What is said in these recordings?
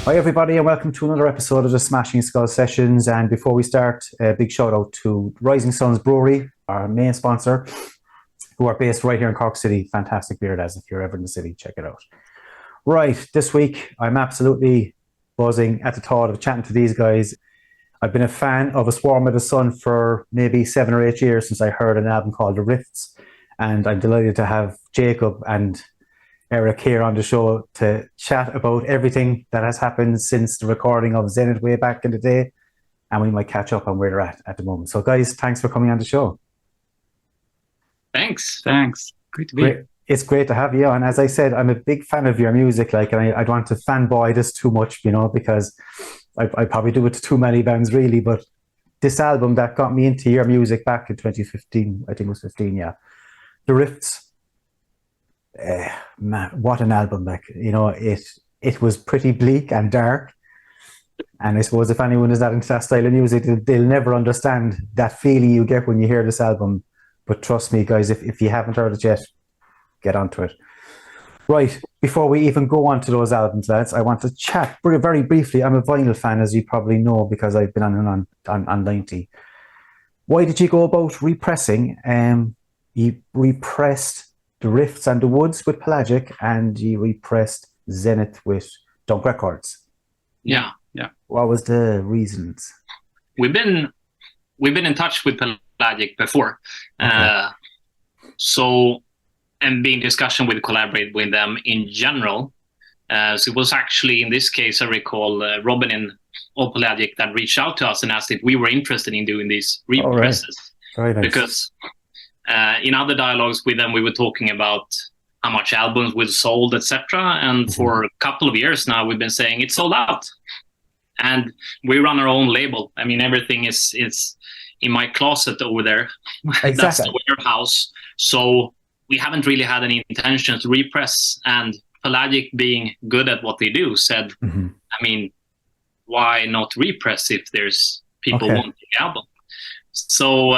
Hi everybody and welcome to another episode of the Smashing Skull Sessions. And before we start, a big shout out to Rising Suns Brewery, our main sponsor, who are based right here in Cork City. Fantastic beer, lads. If you're ever in the city, check it out. Right, this week I'm absolutely buzzing at the thought of chatting to these guys. I've been a fan of A Swarm of the Sun for maybe 7 or 8 years since I heard an album called The Rifts, and I'm delighted to have Jacob and Erik here on the show to chat about everything that has happened since the recording of Zenith way back in the day, and we might catch up on where they're at the moment. So guys, thanks for coming on the show. Thanks. Great to be here. It's great to have you on. As I said, I'm a big fan of your music, and I don't want to fanboy this too much, because I probably do it to too many bands really, but this album that got me into your music back in 2015, I think it was 15, yeah. The Rifts. Man, what an album. It was pretty bleak and dark, and I suppose if anyone is not into that style of music, they'll never understand that feeling you get when you hear this album. But trust me guys, if you haven't heard it yet, get onto it. Right, before we even go on to those albums, lads, I want to chat very briefly. I'm a vinyl fan, as you probably know, because I've been on 90. Why did you go about repressing? You repressed The Rifts and the Woods with Pelagic, and you repressed Zenith with Dunk Records. Yeah. What was the reasons? We've been in touch with Pelagic before. Okay. And being discussion with collaborate with them in general. So it was actually, in this case, I recall Robin and Pelagic that reached out to us and asked if we were interested in doing these represses. Oh, right. Very nice. Because in other dialogues with them, we were talking about how much albums we've sold, etc. And for a couple of years now, we've been saying it's sold out. And we run our own label. I mean, everything is in my closet over there. Exactly. That's the warehouse. So we haven't really had any intention to repress. And Pelagic, being good at what they do, said, I mean, why not repress if there's people wanting the album? So,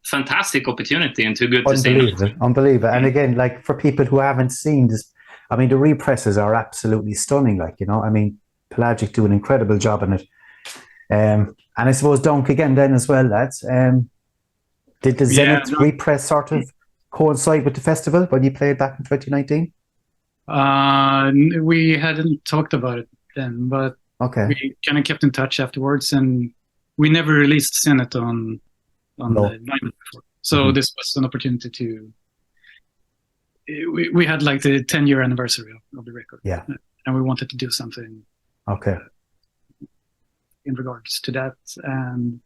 fantastic opportunity and too good to say no. Unbelievable. And again, like for people who haven't seen this, I mean, the represses are absolutely stunning. I mean, Pelagic do an incredible job in it. And I suppose Dunk again then as well, lads. Did the Zenith repress sort of coincide with the festival when you played back in 2019? We hadn't talked about it then, but we kind of kept in touch afterwards, and we never released Zenith on the vinyl before. So this was an opportunity to. We had like the 10-year anniversary of the record, and we wanted to do something. In regards to that, and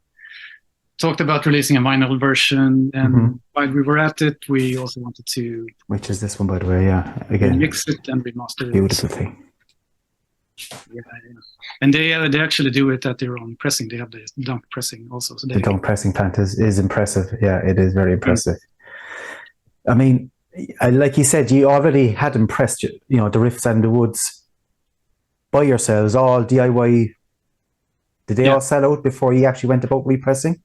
talked about releasing a vinyl version, and while we were at it, we also wanted to. Which is this one, by the way? Yeah, again, mix it and remaster it. Beautiful thing. Yeah. And they actually do it at their own pressing. They have the Dunk pressing also. So the Dunk pressing plant is impressive. Yeah, it is very impressive. I mean, like you said, you already had impressed the Rifts and the Woods by yourselves, all DIY. Did they all sell out before you actually went about repressing?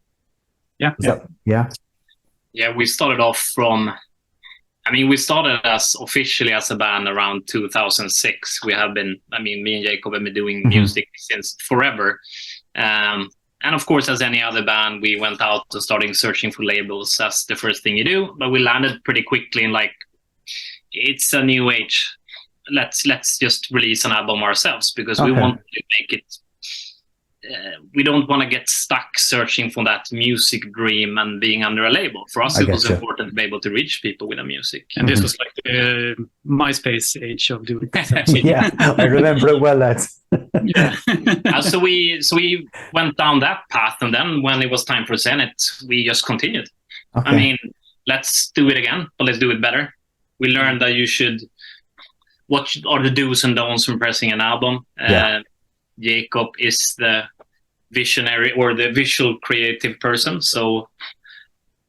Yeah. We started off from. I mean, we started officially as a band around 2006. We have been, me and Jacob have been doing music since forever. And of course, as any other band, we went out to starting searching for labels. That's the first thing you do. But we landed pretty quickly in it's a new age. Let's just release an album ourselves because we want to make it. We don't want to get stuck searching for that music dream and being under a label. For us, it was important to be able to reach people with the music. And this was like the MySpace age of doing Yeah, I remember it well, lads. So we went down that path, and then when it was time for Zenith, we just continued. I mean, let's do it again, but let's do it better. We learned that you should. What are the do's and don'ts from pressing an album? Jacob is the visionary or the visual creative person. So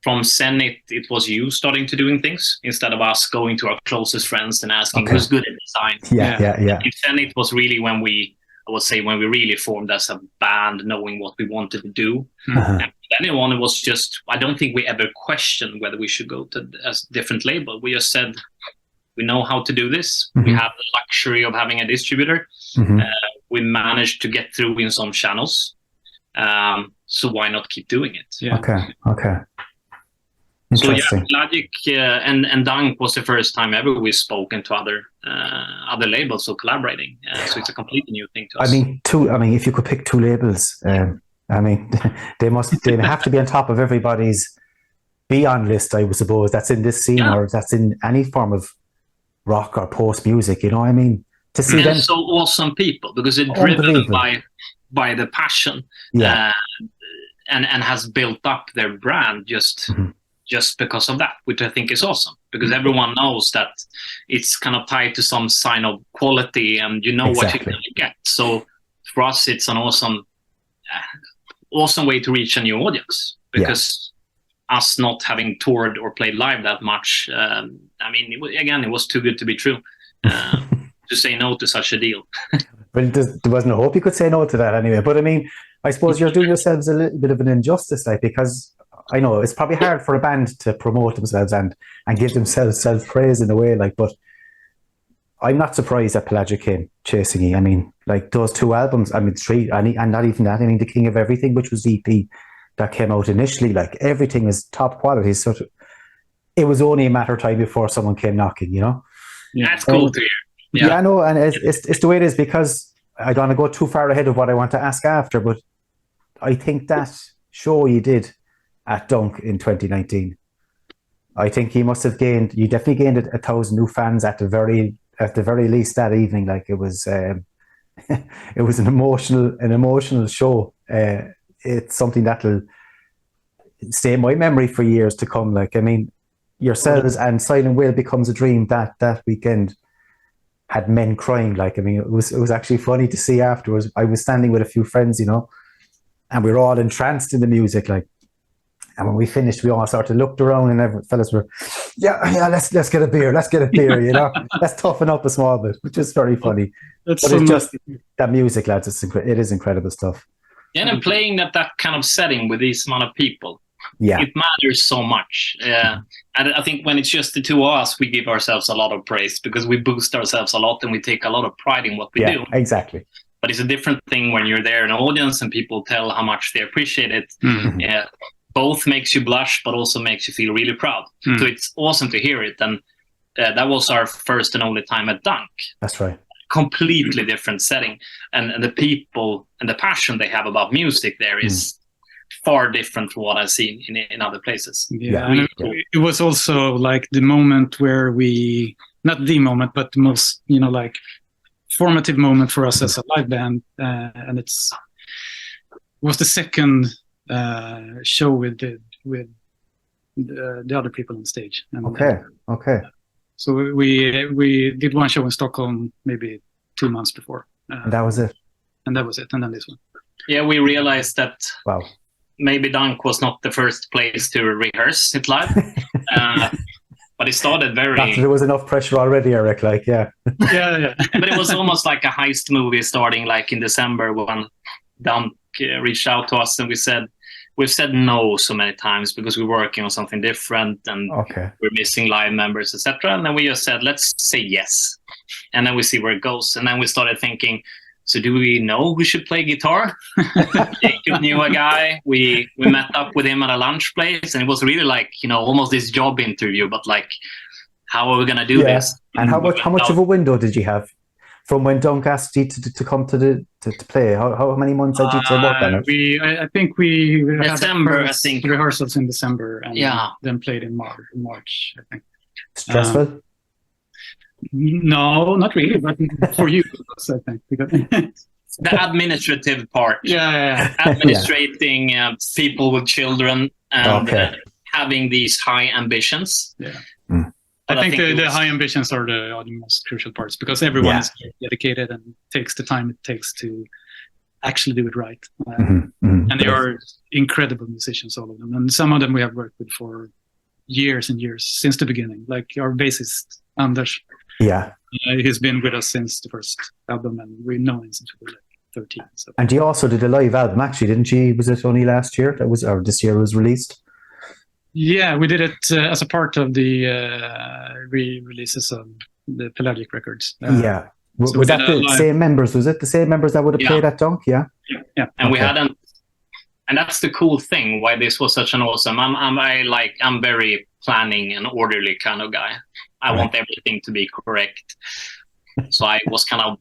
from Zenith, it was you starting to doing things instead of us going to our closest friends and asking who's good at design. Yeah. Zenith was really when we really formed as a band, knowing what we wanted to do. And anyone, it was just, I don't think we ever questioned whether we should go to a different label. We just said, We know how to do this. Mm-hmm. We have the luxury of having a distributor. Mm-hmm. We managed to get through in some channels. So why not keep doing it? Yeah. Okay. Interesting. So yeah, Pelagic and Dunk was the first time ever we've spoken to other labels or collaborating. So it's a completely new thing to us. I mean, if you could pick two labels, I mean, they have to be on top of everybody's beyond list, I suppose. That's in this scene or that's in any form of rock or post music. You know what I mean? To see them, so awesome people because they're driven by the passion. Yeah. And has built up their brand just because of that, which I think is awesome because everyone knows that it's kind of tied to some sign of quality and you know what you're going to get. So for us, it's an awesome way to reach a new audience because us not having toured or played live that much, I mean, it was too good to be true to say no to such a deal. Well, there wasn't a hope you could say no to that anyway. But I mean, I suppose you're doing yourselves a little bit of an injustice, like, because I know it's probably hard for a band to promote themselves and give themselves self-praise in a way, like, but I'm not surprised that Pelagic came chasing you. I mean, like those two albums, I mean, three, and not even that, I mean, The King of Everything, which was the EP that came out initially, like everything is top quality. So it was only a matter of time before someone came knocking, you know? Yeah, that's cool to hear. Yeah, I know, and it's the way it is because I don't want to go too far ahead of what I want to ask after, but I think that show you did at Dunk in 2019, I think you definitely gained 1,000 new fans at the very least that evening. Like it was an emotional show. It's something that'll stay in my memory for years to come. Like, I mean, yourselves and Silent Will Becomes a Dream that weekend had men crying. Like, I mean, it was actually funny to see afterwards. I was standing with a few friends, you know, and we were all entranced in the music. Like, and when we finished, we all sort of looked around, and fellas were, let's get a beer, you know, let's toughen up a small bit, which is very funny. But it's just that music, lads. It is incredible stuff. Yeah, and playing that kind of setting with these amount of people, it matters so much. And I think when it's just the two of us, we give ourselves a lot of praise because we boost ourselves a lot and we take a lot of pride in what we do. Exactly. But it's a different thing when you're there in an audience and people tell how much they appreciate it. Mm-hmm. Both makes you blush, but also makes you feel really proud. Mm. So it's awesome to hear it. And that was our first and only time at Dunk. That's right. Completely different setting. And the people and the passion they have about music there is far different from what I've seen in other places. Yeah, and it was also like the moment where not the moment, but the most, you know, like formative moment for us as a live band. And it was the second show with the other people on stage. And, okay. So we did one show in Stockholm maybe 2 months before. And that was it. And then this one. Yeah, we realized that maybe Dunk was not the first place to rehearse it live. But it started there was enough pressure already, Erik, like, yeah. Yeah. But it was almost like a heist movie starting like in December when Dunk reached out to us and we've said no so many times because we're working on something different and we're missing live members, etc. And then we just said, let's say yes. And then we see where it goes. And then we started thinking, so do we know who should play guitar? Jacob knew a guy. We met up with him at a lunch place and it was really like, you know, almost this job interview, but like, how are we going to do this? And how much of a window did you have from when Dunk asked you to come to play? How many months had you to work on it? I think we December, had rehearsals in December and then played in March, I think. Stressful? No, not really, but for you, I think. Because the administrative part. Yeah. Administrating people with children and having these high ambitions. Yeah. I think the high ambitions are the most crucial parts because everyone is dedicated and takes the time it takes to actually do it right. And they are incredible musicians, all of them. And some of them we have worked with for years and years, since the beginning. Like our bassist, Anders. Yeah. He's been with us since the first album and we've known him since we were like 13. So. And you also did a live album, actually, didn't you? Was it only last year or this year was released? Yeah, we did it as a part of the re-releases of the Pelagic records. Yeah. So Was that the same members? Was it the same members that would have played at Dunk? Yeah. Yeah. And we hadn't, and that's the cool thing why this was such an awesome. I'm very planning and orderly kind of guy. I want everything to be correct. So I was kind of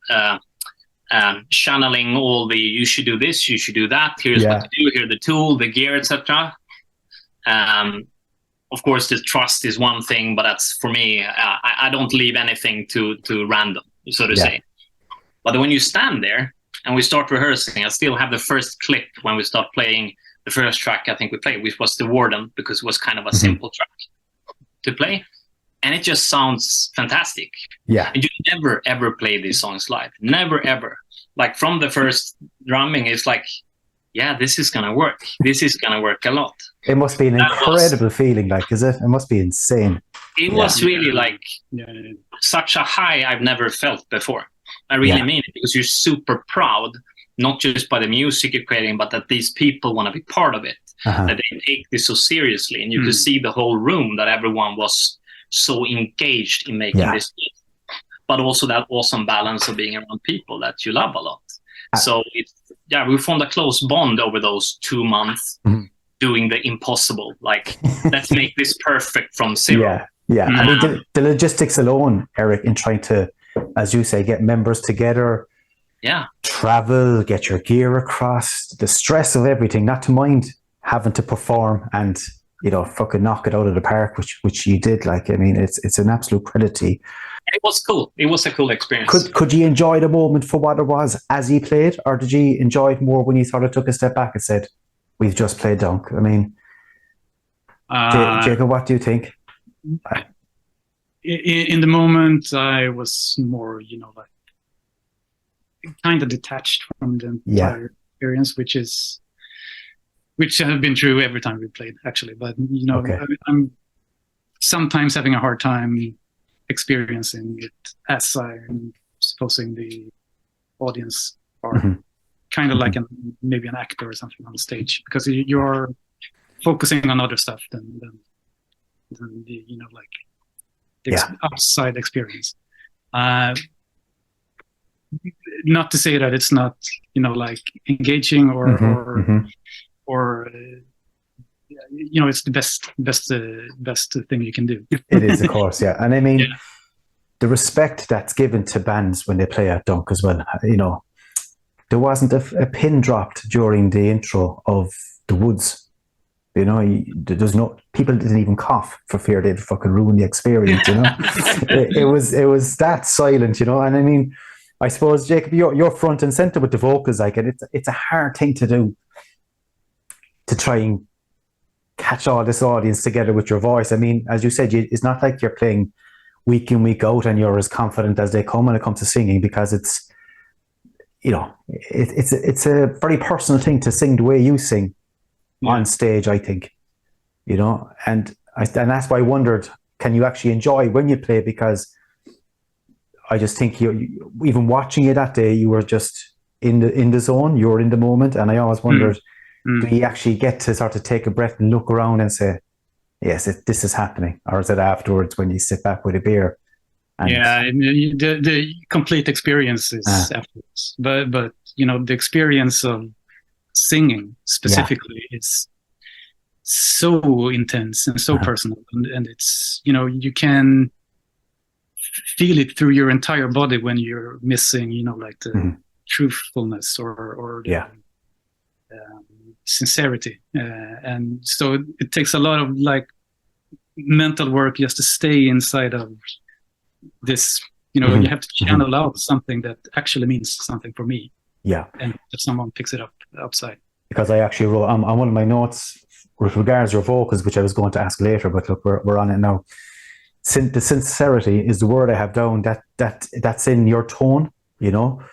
channeling all the, you should do this, you should do that. Here's what to do. Here's the tool, the gear, etc. Of course, the trust is one thing, but that's for me. I don't leave anything to random, so to say. But when you stand there and we start rehearsing, I still have the first clip when we start playing the first track I think we played, which was The Warden, because it was kind of a simple track to play. And it just sounds fantastic. Yeah. And you never, ever play these songs live. Never, ever. Like from the first drumming, it's like, yeah, this is going to work. This is going to work a lot. It must be an incredible feeling, like, is it? It must be insane. It was really like such a high I've never felt before. I really mean it, because you're super proud, not just by the music you're creating, but that these people want to be part of it, that they take this so seriously. And you could see the whole room that everyone was so engaged in making this, but also that awesome balance of being around people that you love a lot. So we formed a close bond over those 2 months doing the impossible. Like, let's make this perfect from zero. Yeah. I mean, the logistics alone, Erik, in trying to, as you say, get members together, travel, get your gear across, the stress of everything, not to mind having to perform and, you know, fucking knock it out of the park, which you did. Like, I mean, it's an absolute credit to you. It was cool. It was a cool experience. Could you enjoy the moment for what it was as you played, or did you enjoy it more when you sort of took a step back and said, we've just played Dunk? I mean, Jacob, what do you think? In the moment, I was more, you know, like kind of detached from the entire experience, which has been true every time we played, actually. But, you know, I'm sometimes having a hard time experiencing it as I'm supposing the audience are kind of like maybe an actor or something on stage, because you're focusing on other stuff than the, you know, like the outside experience. Not to say that it's not, you know, like engaging or you know, it's the best thing you can do. It is, of course, and I mean, the respect that's given to bands when they play at Dunk as well. You know, there wasn't a pin dropped during the intro of The Woods. You know, there's no, people didn't even cough for fear they'd fucking ruin the experience. You know, it was that silent. You know, and I mean, I suppose, Jacob, you're front and center with the vocals, like, and it's a hard thing to do, to try and catch all this audience together with your voice. I mean, as you said, it's not like you're playing week in, week out and you're as confident as they come when it comes to singing, because it's, you know, it's a very personal thing to sing the way you sing on stage, I think, you know, and that's why I wondered, can you actually enjoy when you play? Because I just think you even watching you that day, you were just in the zone, you were in the moment, and I always wondered, do you actually get to sort of take a breath and look around and say, yes, this is happening? Or is it afterwards when you sit back with a beer? The complete experience is afterwards. But you know, the experience of singing specifically is so intense and so personal. And it's, you know, you can feel it through your entire body when you're missing, you know, like the truthfulness or the, sincerity, and so it takes a lot of like mental work just to stay inside of this, you know. You have to channel out something that actually means something for me, and if someone picks it up upside. Because I actually wrote on one of my notes with regards to your vocals, which I was going to ask later, but look, we're on it now. The sincerity is the word I have down, that's in your tone, you know.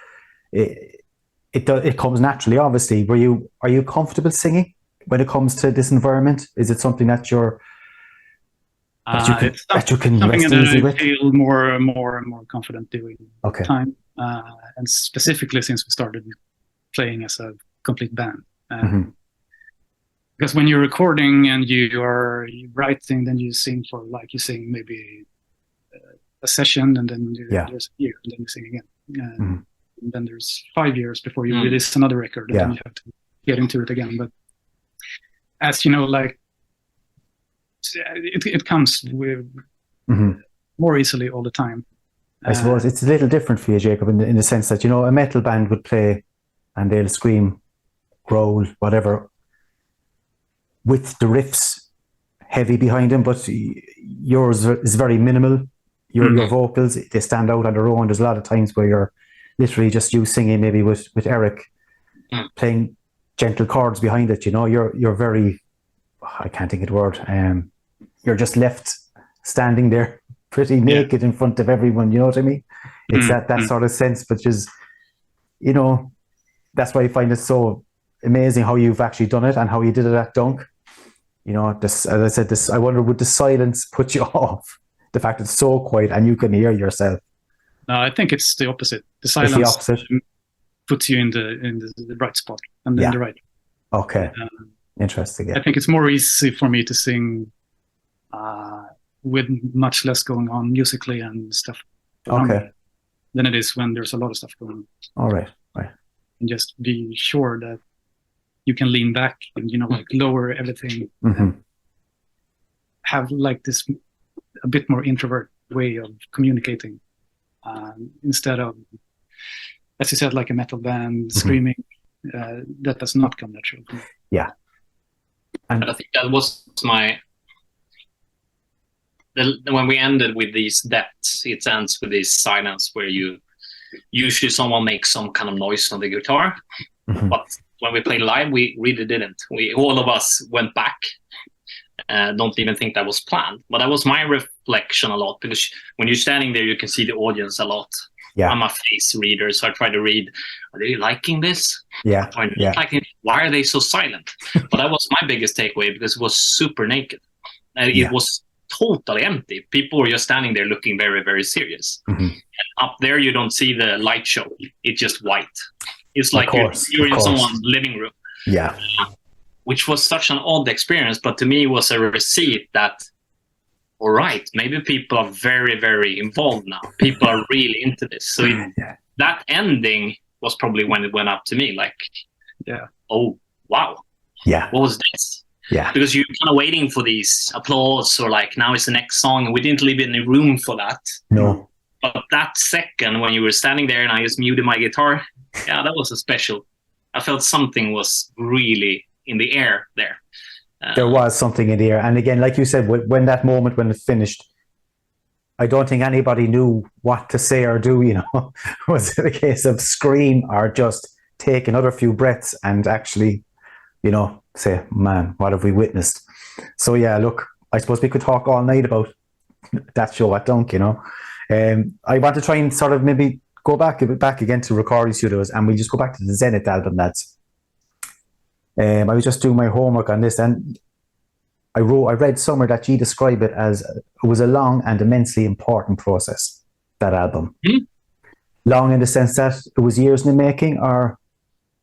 It comes naturally, obviously. Are you comfortable singing when it comes to this environment? Is it something that you can rest easy with? I feel more and more confident doing time, and specifically since we started playing as a complete band. Because when you're recording and you are writing, then you sing maybe a session, and then there's a year, and then you sing again. And then there's 5 years before you release another record, and then you have to get into it again. But as you know, like it comes with more easily all the time. I suppose it's a little different for you, Jacob, in the sense that, you know, a metal band would play and they'll scream, growl, whatever, with the riffs heavy behind them, but yours is very minimal. Your vocals, they stand out on their own. There's a lot of times where you're literally just you singing maybe with Erik, playing gentle chords behind it, you know. You're very, I can't think of the word, you're just left standing there pretty naked in front of everyone, you know what I mean? It's that sort of sense, but just, you know, that's why I find it so amazing how you've actually done it and how you did it at Dunk. You know, this, as I said, this, I wonder, would the silence put you off? The fact it's so quiet and you can hear yourself. No, I think it's the opposite. The silence puts you in the right spot and then the right. Okay. Interesting. Yeah. I think it's more easy for me to sing with much less going on musically and stuff. Than it is when there's a lot of stuff going on. All right. And just be sure that you can lean back and, you know, like lower everything. Have like this a bit more introvert way of communicating instead of, as you said, like a metal band screaming. That does not come natural. Yeah. And I think that was when we ended with these depths, it ends with this silence where usually someone makes some kind of noise on the guitar, but when we played live, we really didn't. All of us went back. Don't even think that was planned, but that was my reflection a lot, because when you're standing there, you can see the audience a lot. Yeah. I'm a face reader, so I try to read, are they liking this? Yeah. Why are they so silent? But that was my biggest takeaway, because it was super naked. It was totally empty. People were just standing there looking very, very serious. And up there, you don't see the light show. It's just white. It's like you're in someone's living room. Yeah. Which was such an odd experience, but to me it was a receipt that, all right, maybe people are very, very involved now. People are really into this. So that ending was probably when it went up to me, like, oh, wow. Yeah. What was this? Yeah. Because you're kind of waiting for these applause or like, now it's the next song. And we didn't leave any room for that. No. But that second when you were standing there and I just muted my guitar, that was a special. I felt something was really in the air there. There was something in the air. And again, like you said, when that moment, when it finished, I don't think anybody knew what to say or do, you know. Was it a case of scream or just take another few breaths and actually, you know, say, man, what have we witnessed? So yeah, look, I suppose we could talk all night about that show at Dunk, you know. I want to try and sort of maybe go back again to recording studios, and we'll just go back to the Zenith album, lads. I was just doing my homework on this, and I read somewhere that you describe it as it was a long and immensely important process, that album. Long in the sense that it was years in the making, or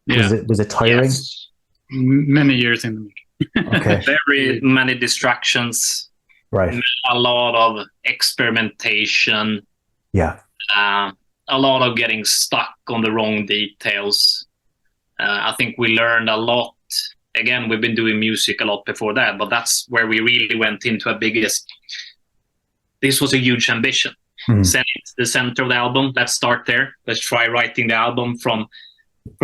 was it tiring? Yes. Many years in the making. Okay. Very many distractions. Right. A lot of experimentation. Yeah. A lot of getting stuck on the wrong details. I think we learned a lot. Again, we've been doing music a lot before that, but that's where we really went into this was a huge ambition. Set it the center of the album. Let's start there. Let's try writing the album from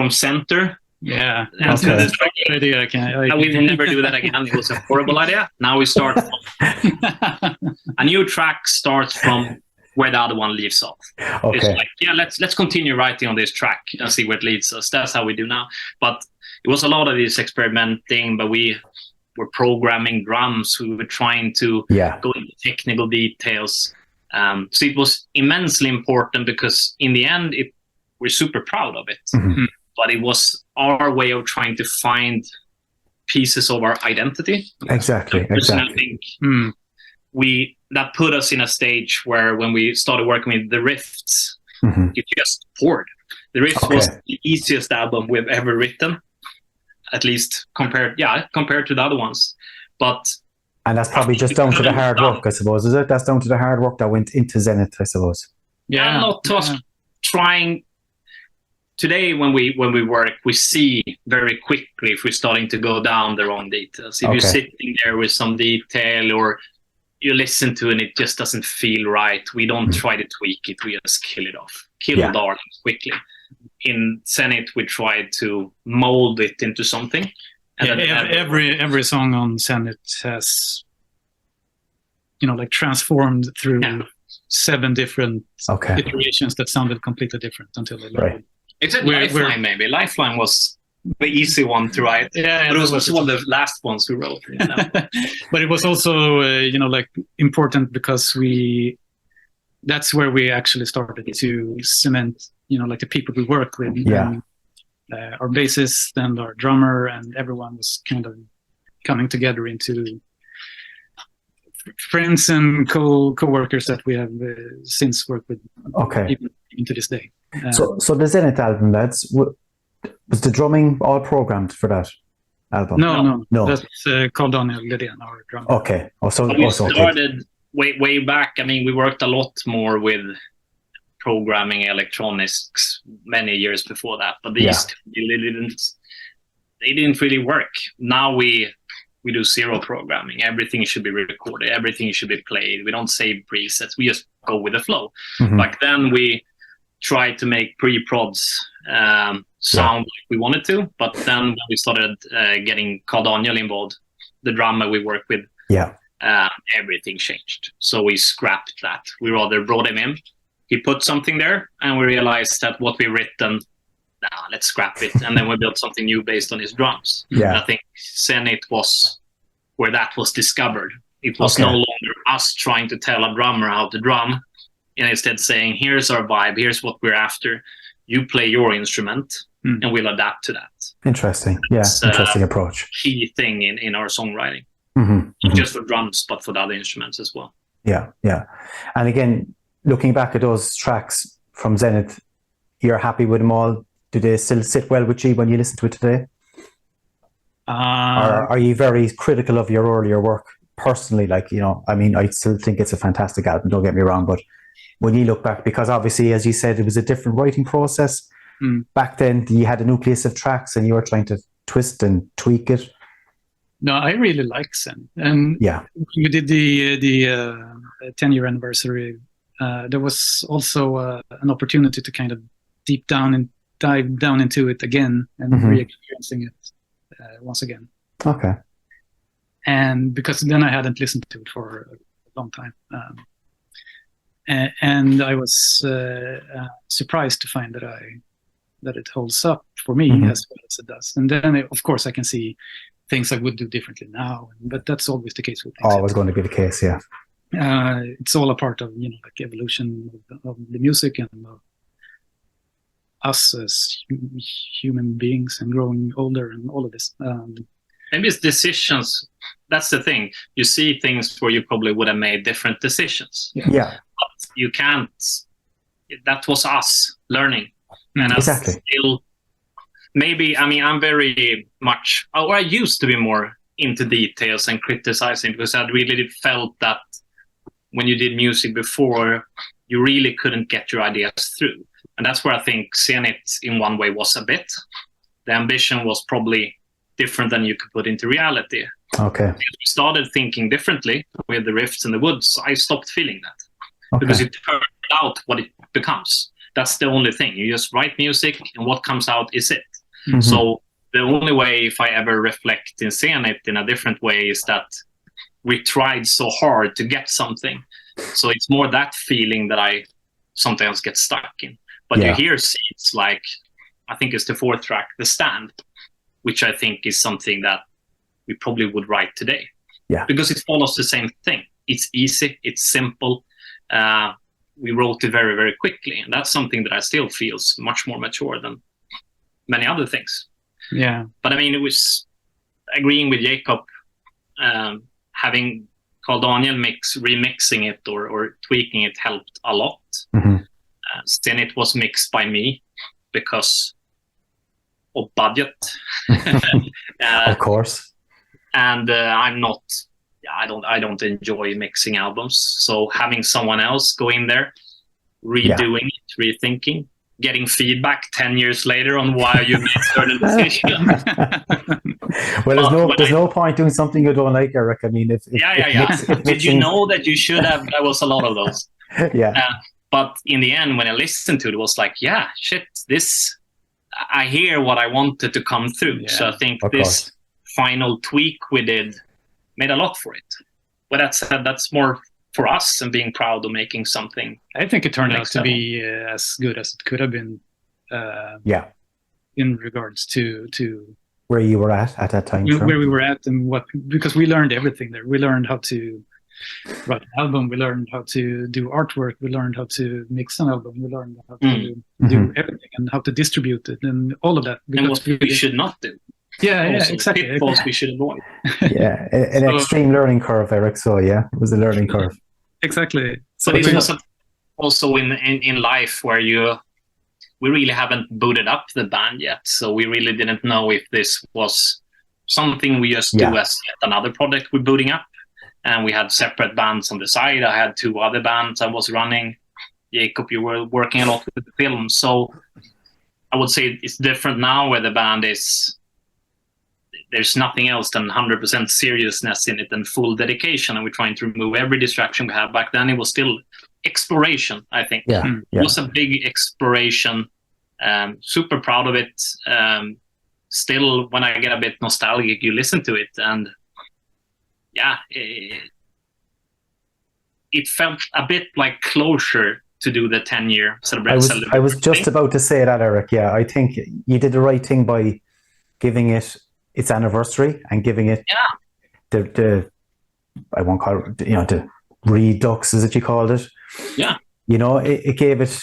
center. Yeah, that's a great idea. We will never do that again. It was a horrible idea. Now we start. A new track starts from where the other one leaves off. Okay. It's like, let's continue writing on this track and see where it leads us. That's how we do now. But it was a lot of this experimenting, but we were programming drums. We were trying to go into technical details. So it was immensely important, because in the end, we're super proud of it. But it was our way of trying to find pieces of our identity. Exactly. I think that put us in a stage where when we started working with the riffs, it just poured. The Riff was the easiest album we've ever written, at least compared to the other ones. But And that's probably just down to the hard work, I suppose, is it? That's down to the hard work that went into Zenith, I suppose. Yeah, not us trying. Today, when we work, we see very quickly if we're starting to go down the wrong details. If you're sitting there with some detail, or you listen to it and it just doesn't feel right, we don't try to tweak it. We just kill it off, kill dark quickly. In Zenith, we try to mold it into something. And every song on Zenith has, like transformed through 7 different iterations that sounded completely different until they landed. Except Lifeline, maybe. Lifeline was the easy one to write. Yeah, but it was also one of the last ones we wrote. But it was also, important because that's where we actually started to cement, the people we work with. Yeah. And, our bassist and our drummer and everyone was kind of coming together into friends and co-workers that we have since worked with even to this day. So the Zenith album, lads, was the drumming all programmed for that album? No. That's called Daniel Ledén, our drummer. Okay. We started way back. I mean, we worked a lot more with programming electronics many years before that, but these they didn't really work. Now we do zero programming. Everything should be recorded. Everything should be played. We don't save presets. We just go with the flow. Back then we tried to make pre-prods sound like we wanted to, but then when we started getting Carl Daniel involved, the drummer we work with, everything changed. So we scrapped that. We rather brought him in. He put something there, and we realized that what we written, let's scrap it. And then we built something new based on his drums. And I think Zenith was where that was discovered. It was no longer us trying to tell a drummer how to drum, and instead saying, here's our vibe, here's what we're after. You play your instrument, and we'll adapt to that. Interesting. Interesting approach. Key thing in our songwriting. Not just for drums, but for the other instruments as well. Yeah. And again, looking back at those tracks from Zenith, you're happy with them all? Do they still sit well with you when you listen to it today? Or are you very critical of your earlier work personally? I still think it's a fantastic album, don't get me wrong, but when you look back, because obviously, as you said, it was a different writing process. Back then, you had a nucleus of tracks and you were trying to twist and tweak it. No, I really like Zen. And we did the 10-year anniversary. There was also an opportunity to kind of dive down into it again and re-experiencing it once again. Okay. And because then I hadn't listened to it for a long time. And I was surprised to find that it holds up for me as well as it does. And then, of course, I can see things I would do differently now, but that's always the case with things. Always going to be the case, yeah. It's all a part of evolution of the music and of us as human beings and growing older and all of this. Maybe it's decisions. That's the thing. You see things where you probably would have made different decisions. Yeah. But you can't. That was us learning. And exactly. Still, maybe, I'm very much, or I used to be more into details and criticizing, because I really felt that when you did music before, you really couldn't get your ideas through. And that's where I think Zenith in one way was a bit. The ambition was probably different than you could put into reality. Okay. Because we started thinking differently with the riffs and the woods. I stopped feeling that because it turned out what it becomes. That's the only thing. You just write music and what comes out is it. So the only way, if I ever reflect in Zenith in a different way, is that we tried so hard to get something. So it's more that feeling that I sometimes get stuck in. But you hear seeds like, I think it's the 4th track, The Stand, which I think is something that we probably would write today. Yeah. Because it follows the same thing. It's easy, it's simple. We wrote it very, very quickly. And that's something that I still feel is much more mature than many other things. Yeah. But it was agreeing with Jakob, having Carl Daniel remixing it or tweaking it helped a lot. Then it was mixed by me because of budget. Of course. And I'm not I don't enjoy mixing albums. So having someone else go in there, redoing it, rethinking, getting feedback 10 years later on why you made certain decisions. Well, there's no point doing something you don't like, Erik. I mean, if Did you know that you should have? There was a lot of those. Yeah. But in the end, when I listened to it, it was like, yeah, shit, this, I hear what I wanted to come through. Yeah, so I think this final tweak we did made a lot for it. But that's more for us and being proud of making something. I think it turned out to be as good as it could have been. In regards to where you were at that time. Where we were at and because we learned everything there. We learned how to write an album. We learned how to do artwork. We learned how to mix an album. We learned how to do everything and how to distribute it and all of that. And what we should not do. Yeah, exactly. Pitfalls we should avoid. An extreme learning curve, Erik. So it was a learning curve. Exactly. But it was also in life where we really haven't booted up the band yet. So we really didn't know if this was something we just do as yet another project we're booting up. And we had separate bands on the side. I had 2 other bands I was running. Jakob, you were working a lot with the film. So I would say it's different now where the band is, there's nothing else than 100% seriousness in it and full dedication. And we're trying to remove every distraction we have. Back then it was still exploration, I think. It was a big exploration. Super proud of it. Still, when I get a bit nostalgic, you listen to it and it felt a bit like closure to do the 10-year celebration. I was just about to say that, Erik. Yeah, I think you did the right thing by giving it its anniversary and giving it the I won't call it, the redux, as you called it. Yeah. It gave it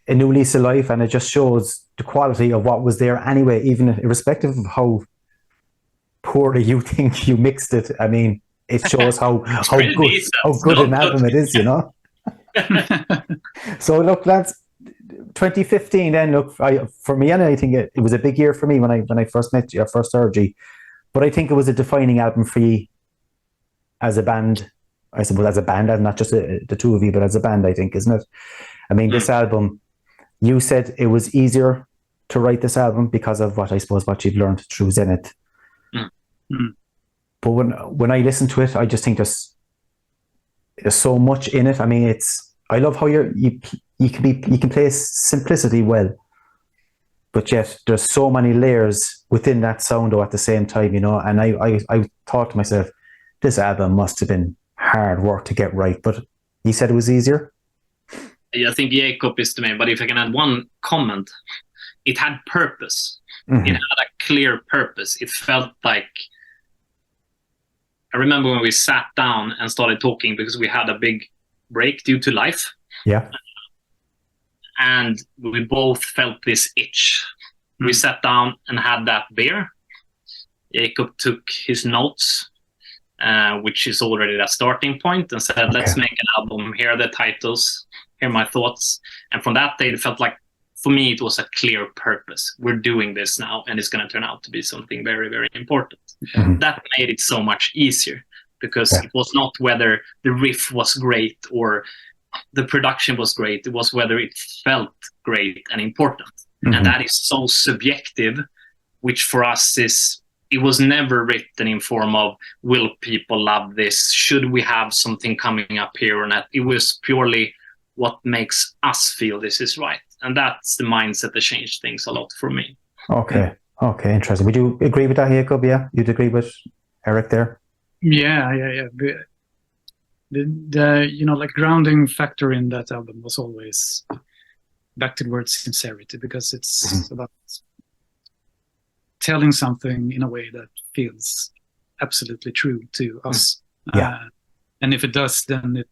a new lease of life, and it just shows the quality of what was there anyway, even irrespective of how poorly you think you mixed it. I mean, it shows how good an album it is, So look, lads, 2015 then, look, for me, and I think it was a big year for me when I first met you, first heard you, but I think it was a defining album for you as a band, I suppose, as a band, and not just the two of you, but as a band, I think, isn't it? I mean, this album, you said it was easier to write this album because of what you've learned through Zenith. But when I listen to it, I just think there's so much in it. I mean, I love how you can play simplicity well, but yet there's so many layers within that sound though at the same time, and I thought to myself, this album must have been hard work to get right, but you said it was easier? I think Jakob is the main, but if I can add one comment, it had purpose. It had a clear purpose. It felt like, I remember when we sat down and started talking because we had a big break due to life. Yeah. And we both felt this itch. We sat down and had that beer. Jakob took his notes, which is already that starting point, and said, let's make an album. Here are the titles. Here are my thoughts. And from that day, it felt like, for me, it was a clear purpose. We're doing this now, and it's going to turn out to be something very, very important. That made it so much easier because it was not whether the riff was great or the production was great. It was whether it felt great and important. And that is so subjective, which for us it was never written in form of, will people love this? Should we have something coming up here or not? It was purely what makes us feel this is right. And that's the mindset that changed things a lot for me. Okay, interesting. Would you agree with that, Jakob? Yeah, you'd agree with Erik there? Yeah. The like grounding factor in that album was always back to the word sincerity, because it's about telling something in a way that feels absolutely true to us. And if it does, then it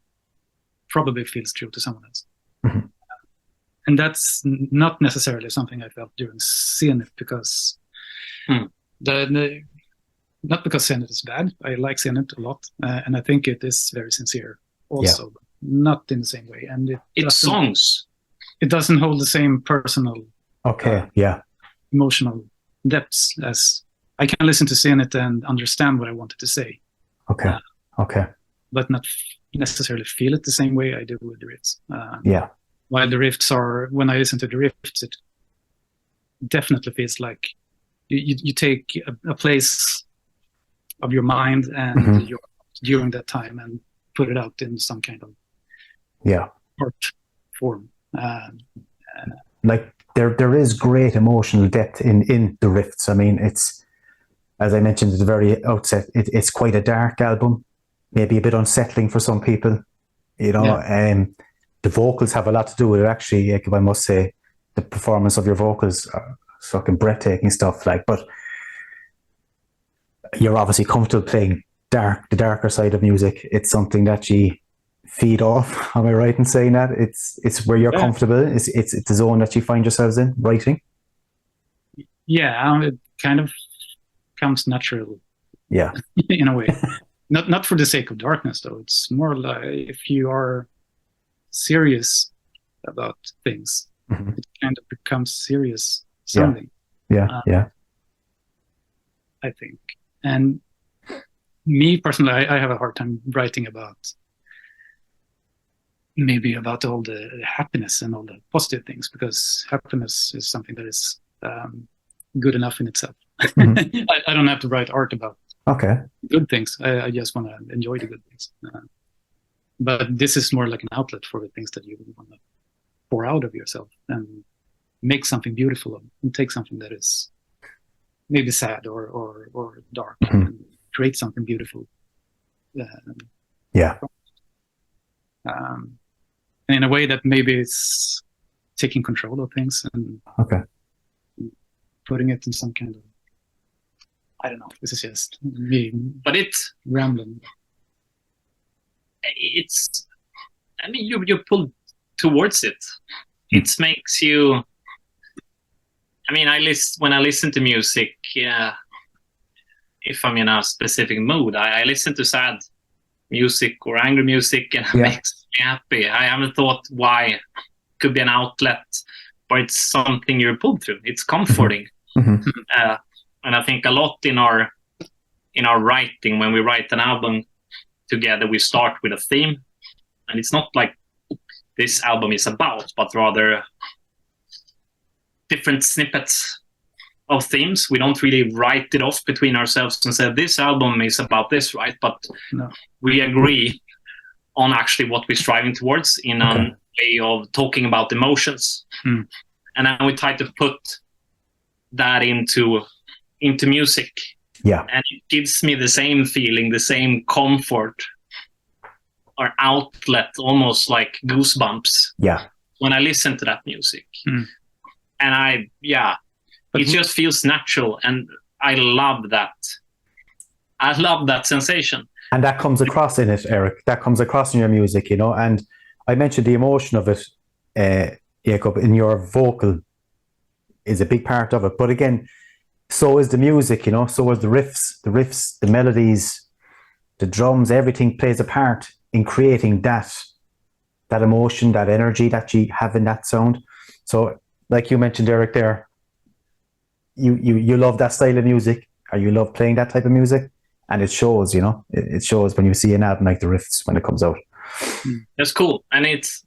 probably feels true to someone else. And that's not necessarily something I felt during Zenith, because not because Zenith is bad. I like Zenith a lot, and I think it is very sincere also, but not in the same way. And it's songs. It doesn't hold the same personal, emotional depths as I can listen to Zenith and understand what I wanted to say. Okay. But not necessarily feel it the same way I do with the riffs. Yeah. While the riffs are, when I listen to the riffs, it definitely feels like you take a place of your mind and during that time and put it out in some kind of art form. Like there is great emotional depth in the riffs. I mean, it's, as I mentioned at the very outset, it's quite a dark album, maybe a bit unsettling for some people, you know. The vocals have a lot to do with it, actually, Jakob, I must say. The performance of your vocals are fucking breathtaking stuff, like, but you're obviously comfortable playing the darker side of music. It's something that you feed off. Am I right in saying that? It's where you're comfortable. It's the zone that you find yourselves in writing. Yeah, it kind of comes natural. Yeah, in a way. Not for the sake of darkness, though. It's more like if you are serious about things, it kind of becomes serious sounding. Yeah. I think. And me personally, I have a hard time writing about all the happiness and all the positive things, because happiness is something that is good enough in itself. I don't have to write art about good things. I just want to enjoy the good things. But this is more like an outlet for the things that you want to pour out of yourself and make something beautiful of, and take something that is maybe sad or dark and create something beautiful. And in a way that maybe it's taking control of things and putting it in some kind of, I don't know, this is just me, but it's rambling. It's, I mean, you pull towards it. It makes you, I mean, when I listen to music, if I'm in a specific mood, I listen to sad music or angry music, and it makes me happy. I haven't thought why it could be an outlet, but it's something you're pulled through. It's comforting. And I think a lot in our writing, when we write an album together, we start with a theme, and it's not like this album is about, but rather different snippets of themes. We don't really write it off between ourselves and say this album is about this, right? But we agree on actually what we're striving towards in a way of talking about emotions. And then we try to put that into music. And it gives me the same feeling, the same comfort or outlet, almost like goosebumps when I listen to that music. And it just feels natural, and I love that. I love that sensation. And that comes across in it, Erik. That comes across in your music, you know. And I mentioned the emotion of it, Jakob, in your vocal is a big part of it. But again, so is the music, you know, so is the riffs, the melodies, the drums, everything plays a part in creating that emotion, that energy that you have in that sound. So like you mentioned, Erik, there, you love that style of music, or you love playing that type of music, and it shows, you know, it shows when you see an album like the riffs when it comes out. That's cool. And it's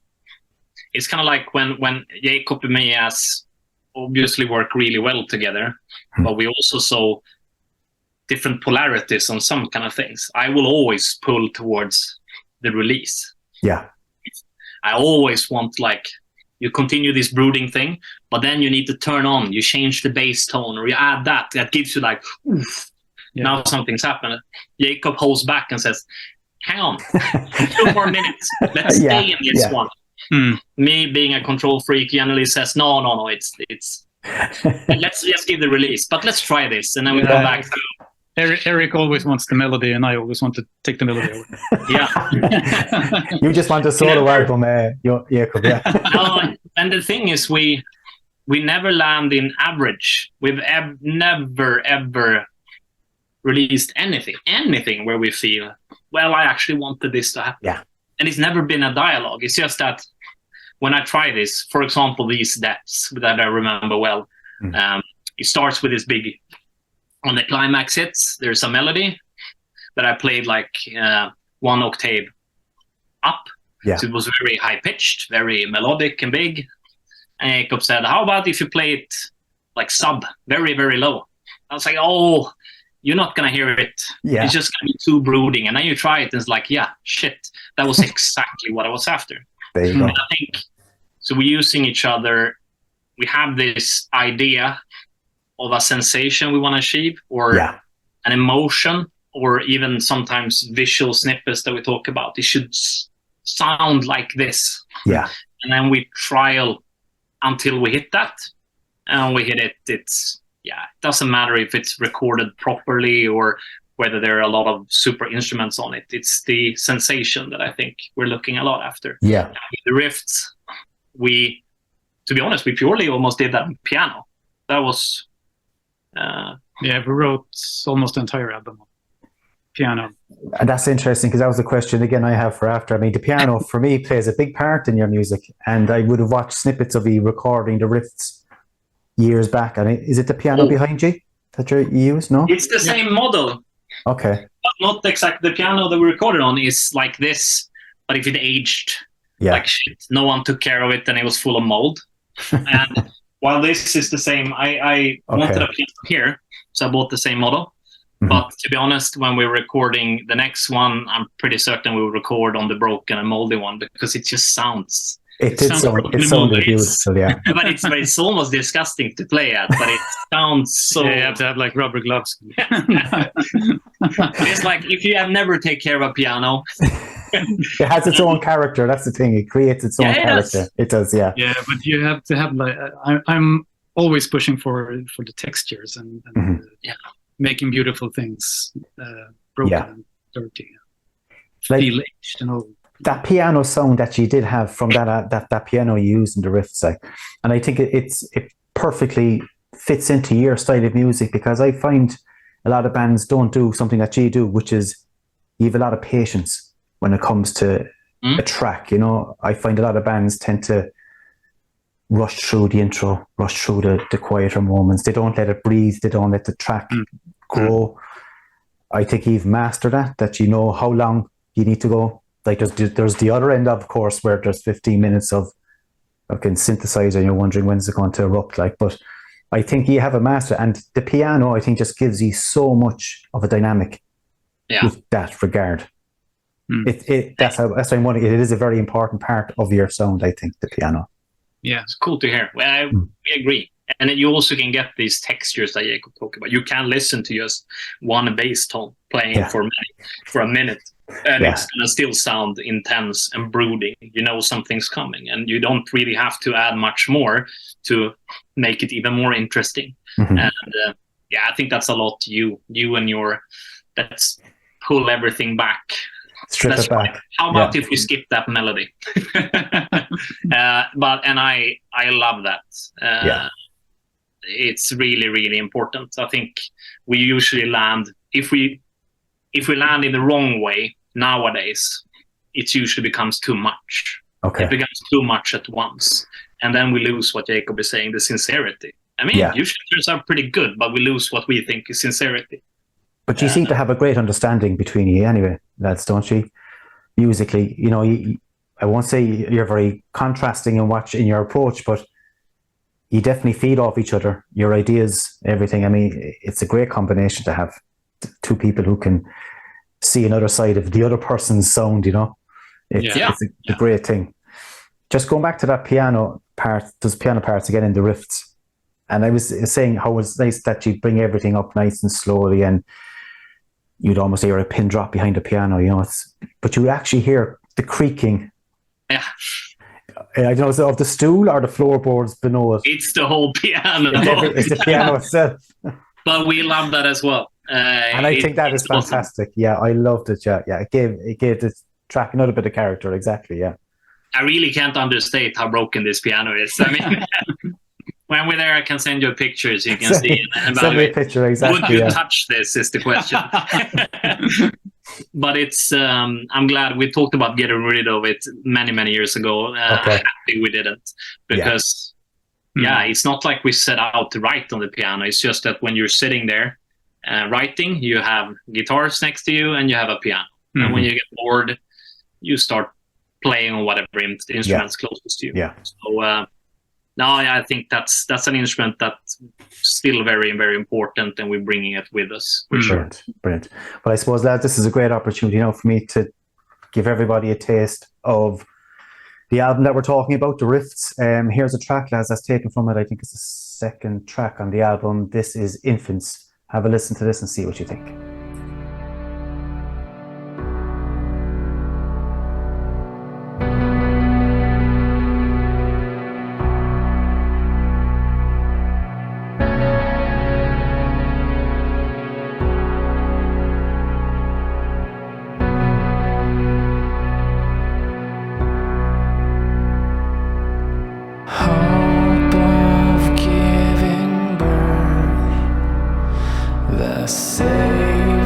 kind of like when Jakob and me has obviously work really well together, but we also saw different polarities on some kind of things. I will always pull towards the release. I always want, like, you continue this brooding thing, but then you need to turn on, you change the bass tone, or you add that gives you like, oof, now something's happened. Jakob holds back and says, hang on, 2 more minutes, let's stay in this one. Me being a control freak generally says, no, it's let's just give the release, but let's try this, and then we come back to Erik always wants the melody, and I always want to take the melody away. You just want a solo album, Jakob. No, and the thing is, we never land in average. We've never ever released anything where we feel, well, I actually wanted this to happen. And it's never been a dialogue. It's just that when I try this, for example, these depths that I remember well, it starts with this big, on the climax hits, there's a melody that I played like one octave up. Yeah. So it was very high pitched, very melodic and big. And Jakob said, how about if you play it like sub, very, very low? I was like, oh, you're not going to hear it. Yeah. It's just going to be too brooding. And then you try it and it's like, yeah, shit. That was exactly what I was after. There you go. And I think, so we're using each other. We have this idea of a sensation we want to achieve, or an emotion, or even sometimes visual snippets that we talk about. It should sound like this. Yeah. And then we trial until we hit that. And we hit it, it doesn't matter if it's recorded properly or whether there are a lot of super instruments on it. It's the sensation that I think we're looking a lot after. Yeah. And with the riffs, to be honest, we purely almost did that on piano. That was... we wrote almost the entire album on piano. And that's interesting, because that was a question, again, I have for after. I mean, the piano, for me, plays a big part in your music. And I would have watched snippets of you recording the riffs years back. I mean, is it the piano behind you that you use? No? It's the same model. Okay. But not exactly. The piano that we recorded on is like this, but if it aged like shit, no one took care of it and it was full of mold. And while this is the same, I wanted a piano here, so I bought the same model. Mm-hmm. But to be honest, when we're recording the next one, I'm pretty certain we'll record on the broken and moldy one, because it just sounds... It sounded beautiful, yeah. But it's almost disgusting to play at, but it sounds so... Yeah, you have to have like rubber gloves. It's like if you have never taken care of a piano... It has its own character, that's the thing. It creates its own character. It does, yeah. Yeah, but you have to have like... I'm always pushing for the textures and making beautiful things broken and dirty. Like, aged and all. That piano sound that you did have from that piano you used in the riffs, and I think it perfectly fits into your style of music, because I find a lot of bands don't do something that you do, which is you have a lot of patience when it comes to a track. You know, I find a lot of bands tend to rush through the intro, rush through the quieter moments. They don't let it breathe. They don't let the track grow. I think you've mastered that you know how long you need to go. Like there's the other end, of course, where there's 15 minutes of fucking synthesizer and you're wondering when's it going to erupt. Like, but I think you have a master, and the piano, I think, just gives you so much of a dynamic with that regard. That's why I'm wondering. It is a very important part of your sound, I think, the piano. Yeah, it's cool to hear. Well, we agree. And then you also can get these textures that Jakob talked about. You can listen to just one bass tone playing for a minute, and it's going to still sound intense and brooding. You know something's coming, and you don't really have to add much more to make it even more interesting. Mm-hmm. And I think that's a lot you and your... Let's pull everything back. Strip it back. How about if we skip that melody? I love that. It's really, really important. I think we usually land, if we land in the wrong way nowadays, it usually becomes too much. Okay. It becomes too much at once. And then we lose what Jakob is saying, the sincerity. I mean, usually it turns out pretty good, but we lose what we think is sincerity. But you seem to have a great understanding between you anyway, lads, don't you? Musically, you know, I won't say you're very contrasting in your approach, but you definitely feed off each other, your ideas, everything. I mean, it's a great combination to have two people who can see another side of the other person's sound, you know? It's a great thing. Just going back to that piano part, those piano parts again in the riffs. And I was saying how it's nice that you bring everything up nice and slowly, and you'd almost hear a pin drop behind the piano, you know. But you would actually hear the creaking. Yeah. I don't know, is it of the stool or the floorboards below it? It's the whole piano. It's the piano itself. But we love that as well. And I think that is fantastic. Awesome. Yeah, I loved it. Yeah. It gave the track another bit of character. Exactly. Yeah. I really can't understate how broken this piano is. I mean, when we're there, I can send you pictures. You can see and send me a picture. Exactly. Would you touch this? Is the question. But it's. I'm glad we talked about getting rid of it many years ago. Happy we didn't, because it's not like we set out to write on the piano. It's just that when you're sitting there writing, you have guitars next to you and you have a piano. And when you get bored, you start playing on whatever instruments closest to you. Yeah. So no, I think that's an instrument that's still very, very important, and we're bringing it with us. Brilliant. Well, I suppose that this is a great opportunity, for me to give everybody a taste of the album that we're talking about, The Rifts. Here's a track, lads, that's taken from it. I think it's the second track on the album. This is Infants. Have a listen to this and see what you think. Hope of giving birth, the same.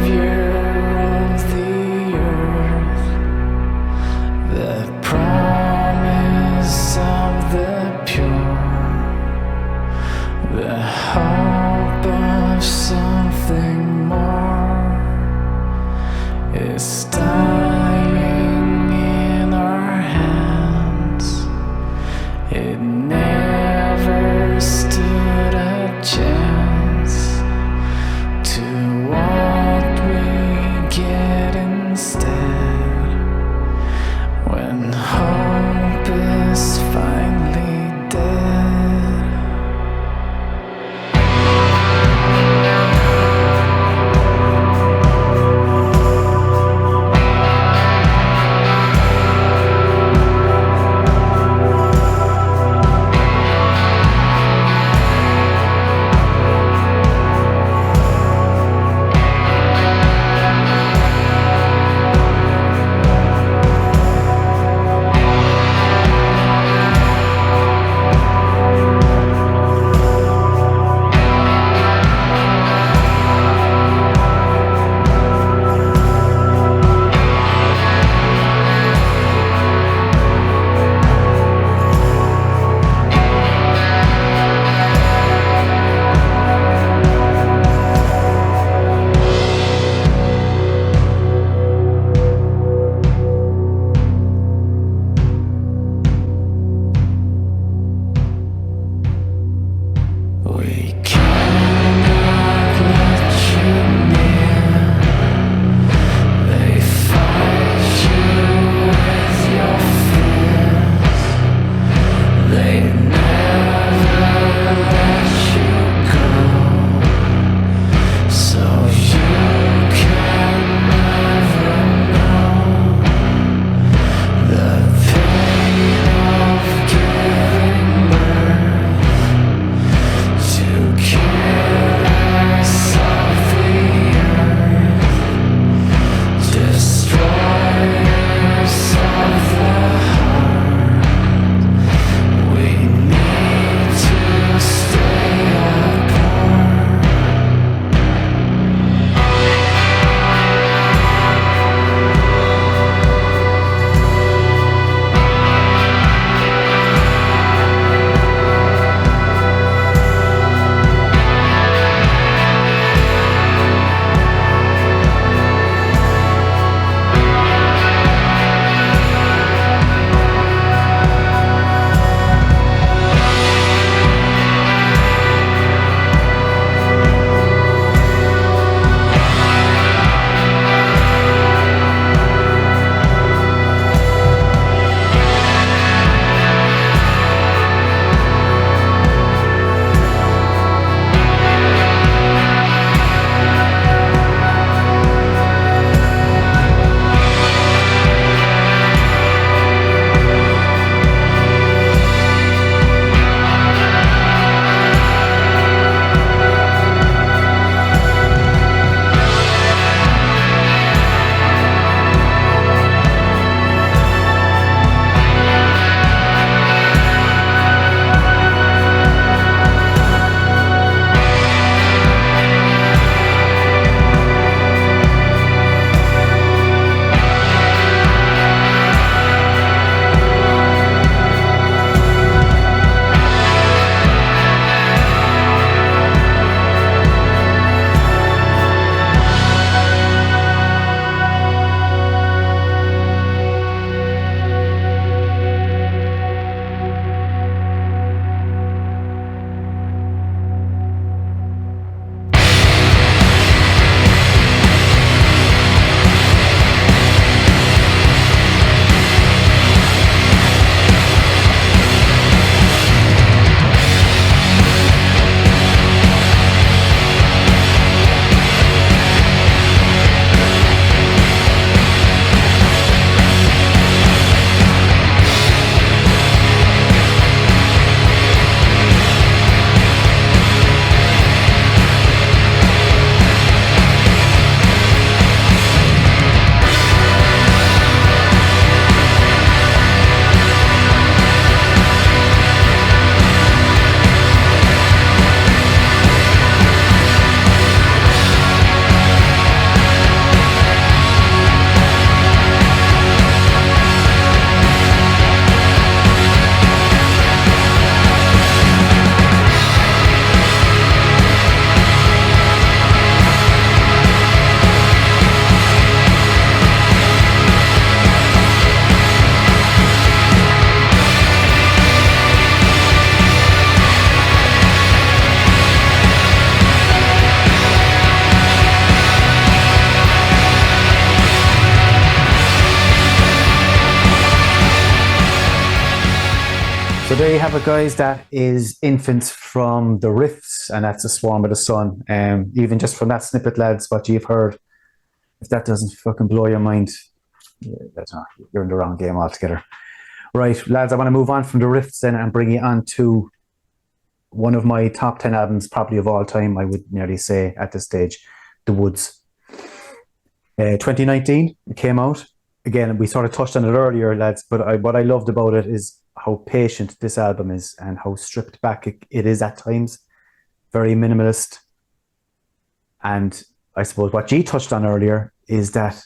there you have it, guys. That is Infants from the Riffs, and that's A Swarm of the Sun. Even just from that snippet, lads, what you've heard, if that doesn't fucking blow your mind, you're in the wrong game altogether. Right, lads, I want to move on from the Riffs then and bring you on to one of my top 10 albums, probably of all time, I would nearly say at this stage, The Woods. 2019, it came out. Again, we sort of touched on it earlier, lads, but what I loved about it is how patient this album is and how stripped back it is at times. Very minimalist. And I suppose what G touched on earlier is that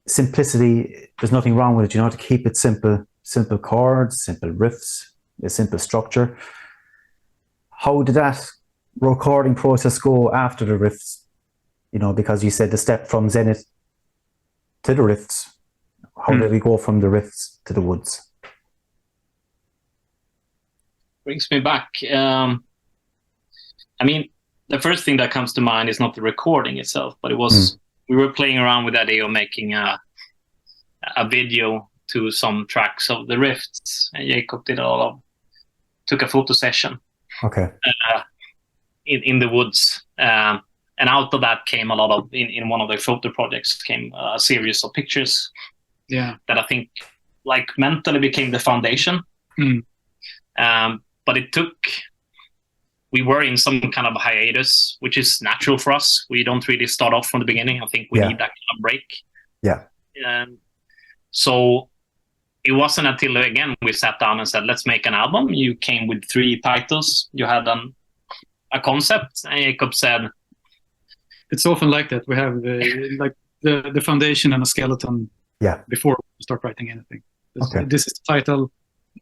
simplicity, there's nothing wrong with it. You know, to keep it simple chords, simple riffs, a simple structure. How did that recording process go after the riffs? You know, because you said the step from Zenith to the riffs. How did we go from the riffs to the Woods? Brings me back. I mean, the first thing that comes to mind is not the recording itself, but it was we were playing around with the idea of making a video to some tracks of the riffs, and Jakob took a photo session. Okay. In the woods, and out of that came a lot of in one of the photo projects came a series of pictures. Yeah, that I think like mentally became the foundation. But it took. We were in some kind of hiatus, which is natural for us. We don't really start off from the beginning. I think we need that kind of break. Yeah. So it wasn't until, again, we sat down and said, let's make an album. You came with 3 titles. You had a concept. And Jakob said... It's often like that. We have the foundation and a skeleton before we start writing anything. This is the title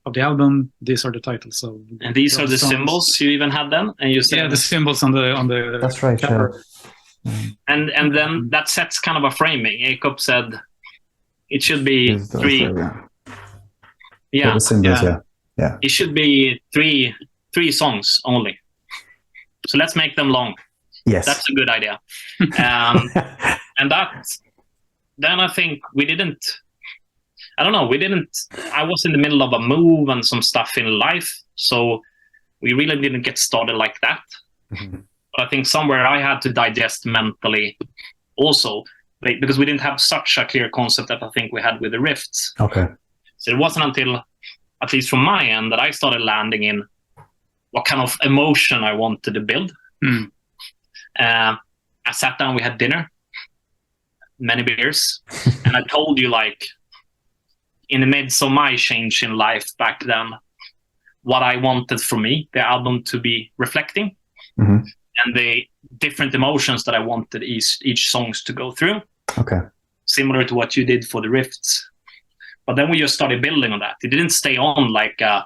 of the album. These are the titles. And these are the symbols you even had then? And you said, the symbols on the That's right, cover. And then that sets kind of a framing. Jakob said it should be 3... Yeah. The symbols, yeah. It should be three songs only. So let's make them long. Yes. That's a good idea. And that, then I think we didn't, I was in the middle of a move and some stuff in life. So we really didn't get started like that. But I think somewhere I had to digest mentally also, because we didn't have such a clear concept that I think we had with the rifts. Okay. So it wasn't until, at least from my end, that I started landing in what kind of emotion I wanted to build. I sat down, we had dinner, many beers, and I told you, like, in the midst of my change in life back then, what I wanted from me, the album to be reflecting, and the different emotions that I wanted each songs to go through. Okay. Similar to what you did for the rifts. But then we just started building on that. It didn't stay on like a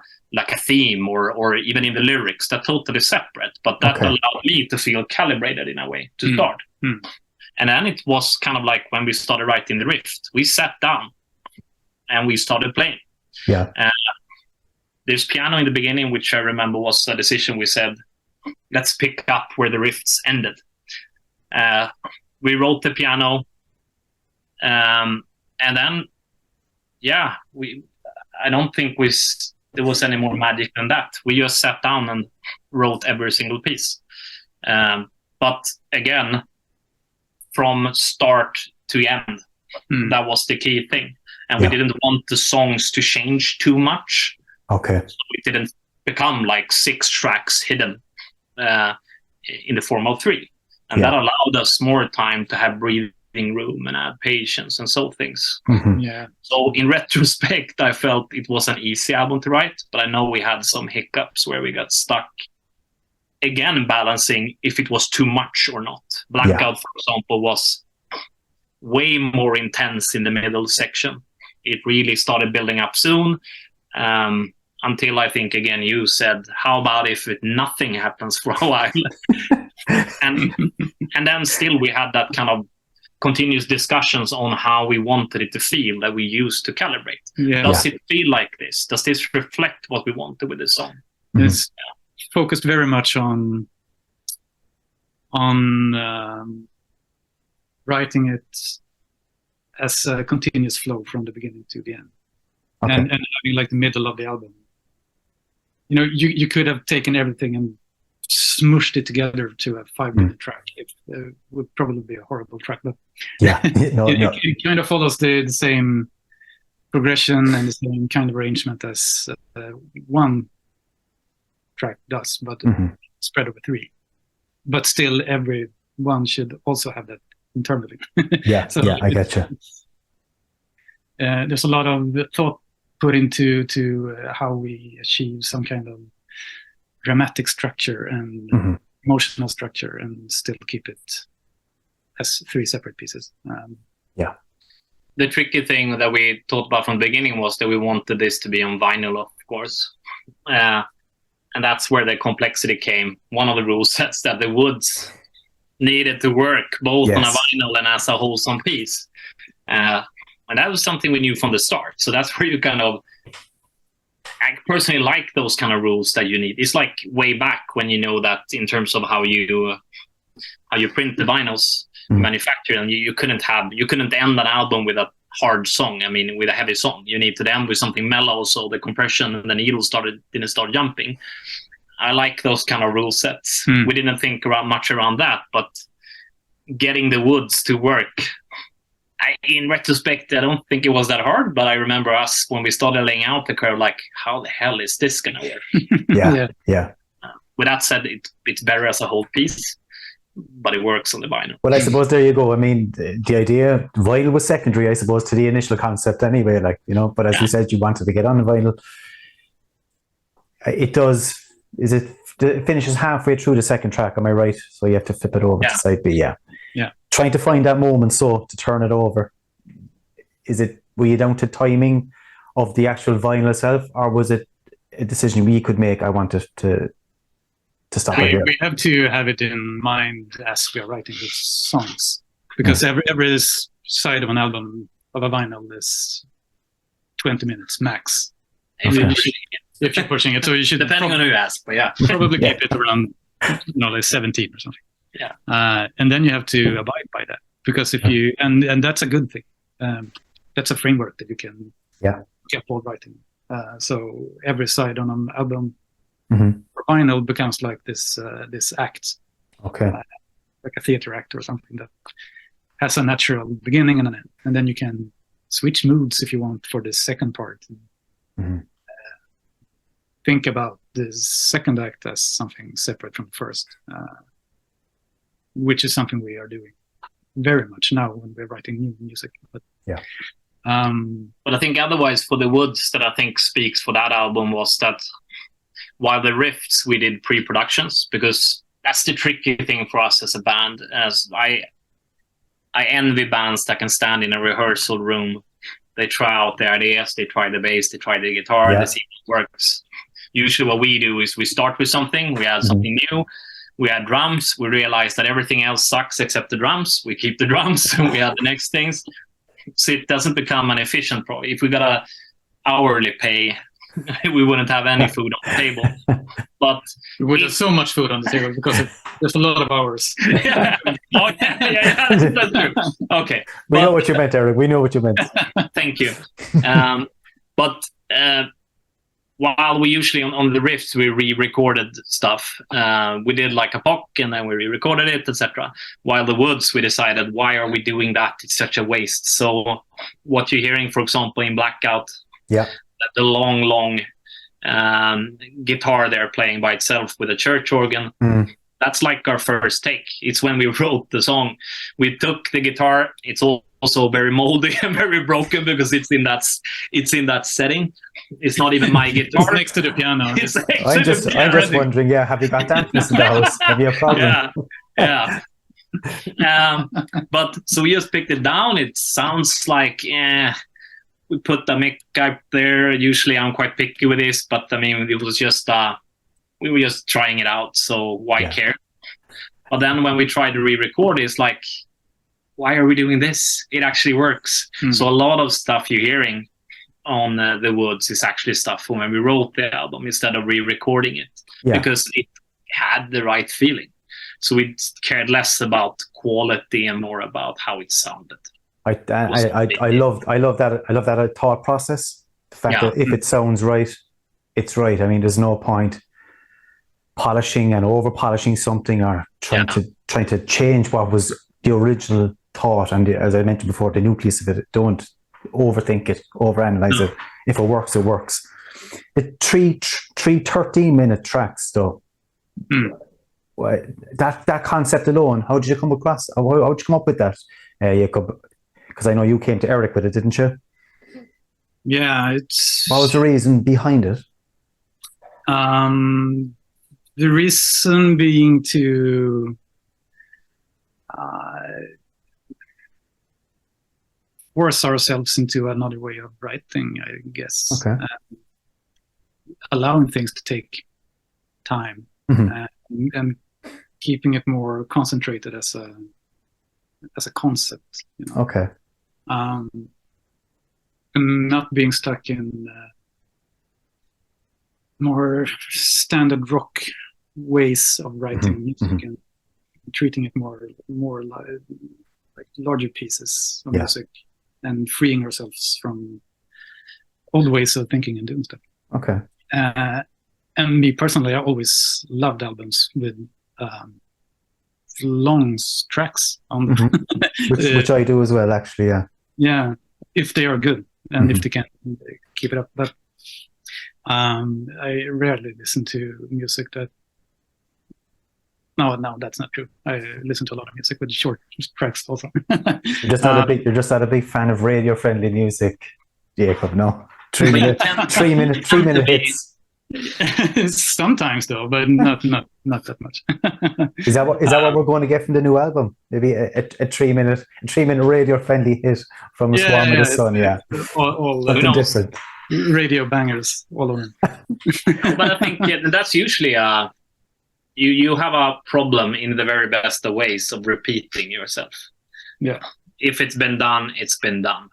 theme or even in the lyrics. That's totally separate. But that allowed me to feel calibrated in a way to start. And then it was kind of like when we started writing the rift. We sat down and we started playing. Yeah. There's piano in the beginning, which I remember was a decision we said, let's pick up where the rifts ended. We wrote the piano. And then, I don't think there was any more magic than that. We just sat down and wrote every single piece. But again, from start to end, that was the key thing. And we didn't want the songs to change too much. Okay. So it didn't become like 6 tracks hidden in the form of 3. And that allowed us more time to have breathing room and add patience and so things. So in retrospect, I felt it was an easy album to write, but I know we had some hiccups where we got stuck again balancing if it was too much or not. Blackout, for example, was way more intense in the middle section. It really started building up soon, until I think, again, you said, how about if nothing happens for a while? and then still we had that kind of continuous discussions on how we wanted it to feel that we used to calibrate. Does it feel like this? Does this reflect what we wanted with the song? It's focused very much on writing it as a continuous flow from the beginning to the end. And having like the middle of the album you could have taken everything and smushed it together to a 5-minute track. It would probably be a horrible track, but it kind of follows the same progression and the same kind of arrangement as one track does, but spread over 3. But still, every one should also have that internally. I get you. There's a lot of thought put into how we achieve some kind of dramatic structure and emotional structure and still keep it as 3 separate pieces. The tricky thing that we thought about from the beginning was that we wanted this to be on vinyl, of course. And that's where the complexity came. One of the rule sets that the woods needed to work both on a vinyl and as a wholesome piece. And that was something we knew from the start. So that's where you I personally like those kind of rules that you need. It's like way back when you know that in terms of how you print the vinyls, manufacture them, you couldn't end an album with a hard song. I mean, with a heavy song, you need to end with something mellow, so the compression and the needle didn't start jumping. I like those kind of rule sets. We didn't think much around that, but getting the woods to work. In retrospect, I don't think it was that hard, but I remember us when we started laying out the curve, like, how the hell is this gonna work? With that said, it's better as a whole piece, but it works on the vinyl. Well, I suppose there you go. I mean, the idea, vinyl was secondary, I suppose, to the initial concept anyway, but as you said, you wanted to get on the vinyl. It does, it finishes halfway through the second track, am I right? So you have to flip it over to side B, trying to find that moment to turn it over. Were you down to timing of the actual vinyl itself, or was it a decision we could make? I wanted to stop it here. We have to have it in mind as we are writing the songs, because every side of an album of a vinyl is 20 minutes max. If you're pushing it, so you should depending on who you ask, but probably keep it around like 17 or something. And then you have to abide by that, because if you and that's a good thing. That's a framework that you can keep on writing. So every side on an album or vinyl becomes like this act, like a theater act or something that has a natural beginning and an end, and then you can switch moods if you want for the second part. Think about the second act as something separate from the first, which is something we are doing very much now when we're writing new music. But I think otherwise for the woods that I think speaks for that album was that while the riffs we did pre-productions, because that's the tricky thing for us as a band. As I envy bands that can stand in a rehearsal room, they try out their ideas, they try the bass, they try the guitar, they see if it works. Usually what we do is we start with something, we add something new, we add drums, we realize that everything else sucks except the drums, we keep the drums, and we add the next things. So it doesn't become an efficient project. If we got a hourly pay, we wouldn't have any food on the table. But we would have so much food on the table because there's a lot of hours. That's true. Okay. We know what you meant, Erik. We know what you meant. Thank you. But while we usually on the riffs we re-recorded stuff, we did like a POC and then we re-recorded it, etc. While the woods, we decided, why are we doing that? It's such a waste. So what you're hearing, for example, in Blackout, the long guitar there playing by itself with a church organ, that's like our first take. It's when we wrote the song. We took the guitar. It's also very moldy and very broken because it's in that setting. It's not even my guitar. It's next to the piano. I'm just wondering, have you got dampness in the house? Have you a problem? But so we just picked it down. It sounds like we put the mic up there. Usually I'm quite picky with this, but I mean, it was just we were just trying it out, so why care? But then when we tried to re-record it's like, why are we doing this? It actually works. So a lot of stuff you're hearing on the woods is actually stuff from when we wrote the album instead of re-recording it, because it had the right feeling. So we cared less about quality and more about how it sounded. I love that thought process. The fact that if it sounds right, it's right. I mean, there's no point polishing and over polishing something or trying to change what was the original thought. And as I mentioned before, the nucleus of it. Don't overthink it, overanalyze it. If it works, it works. The three 13-minute tracks, though. That concept alone, how did you come across? How did you come up with that, Jakob? Because I know you came to Erik with it, didn't you? Yeah, what was the reason behind it? The reason being to force ourselves into another way of writing, I guess. Okay. Allowing things to take time, and keeping it more concentrated as a concept. You know? Okay. And not being stuck in more standard rock ways of writing music and treating it more like larger pieces of music, and freeing ourselves from old ways of thinking and doing stuff. Okay. And me personally, I always loved albums with long tracks on them. which I do as well, actually. Yeah, if they are good and if they can keep it up. But I rarely listen to music that. No, that's not true. I listen to a lot of music with short tracks also. You're just not a big fan of radio-friendly music, Jakob. No, 3 minute hits. Sometimes though, but not that much. Is that what we're going to get from the new album? Maybe a 3 minute radio friendly hit from a Swarm of the Sun. All something different. Radio bangers all over. But I think that's usually you have a problem in the very best of ways of repeating yourself. Yeah. If it's been done, it's been done.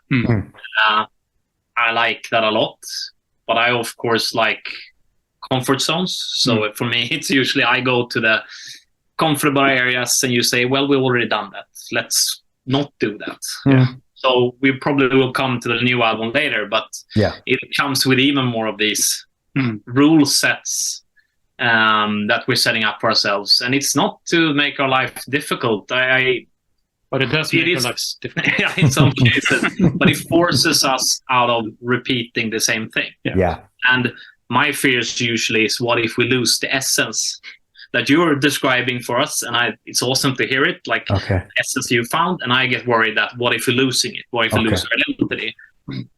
I like that a lot, but I of course like comfort zones. So for me, it's usually I go to the comfortable areas and you say, well, we've already done that. Let's not do that. So we probably will come to the new album later, but it comes with even more of these rule sets that we're setting up for ourselves. And it's not to make our life difficult. But it does make our lives difficult. Yeah, in some cases. But it forces us out of repeating the same thing. Yeah. And my fears usually is, what if we lose the essence that you're describing for us? And it's awesome to hear it, like the essence you found. And I get worried that what if we're losing it? What if we lose our identity?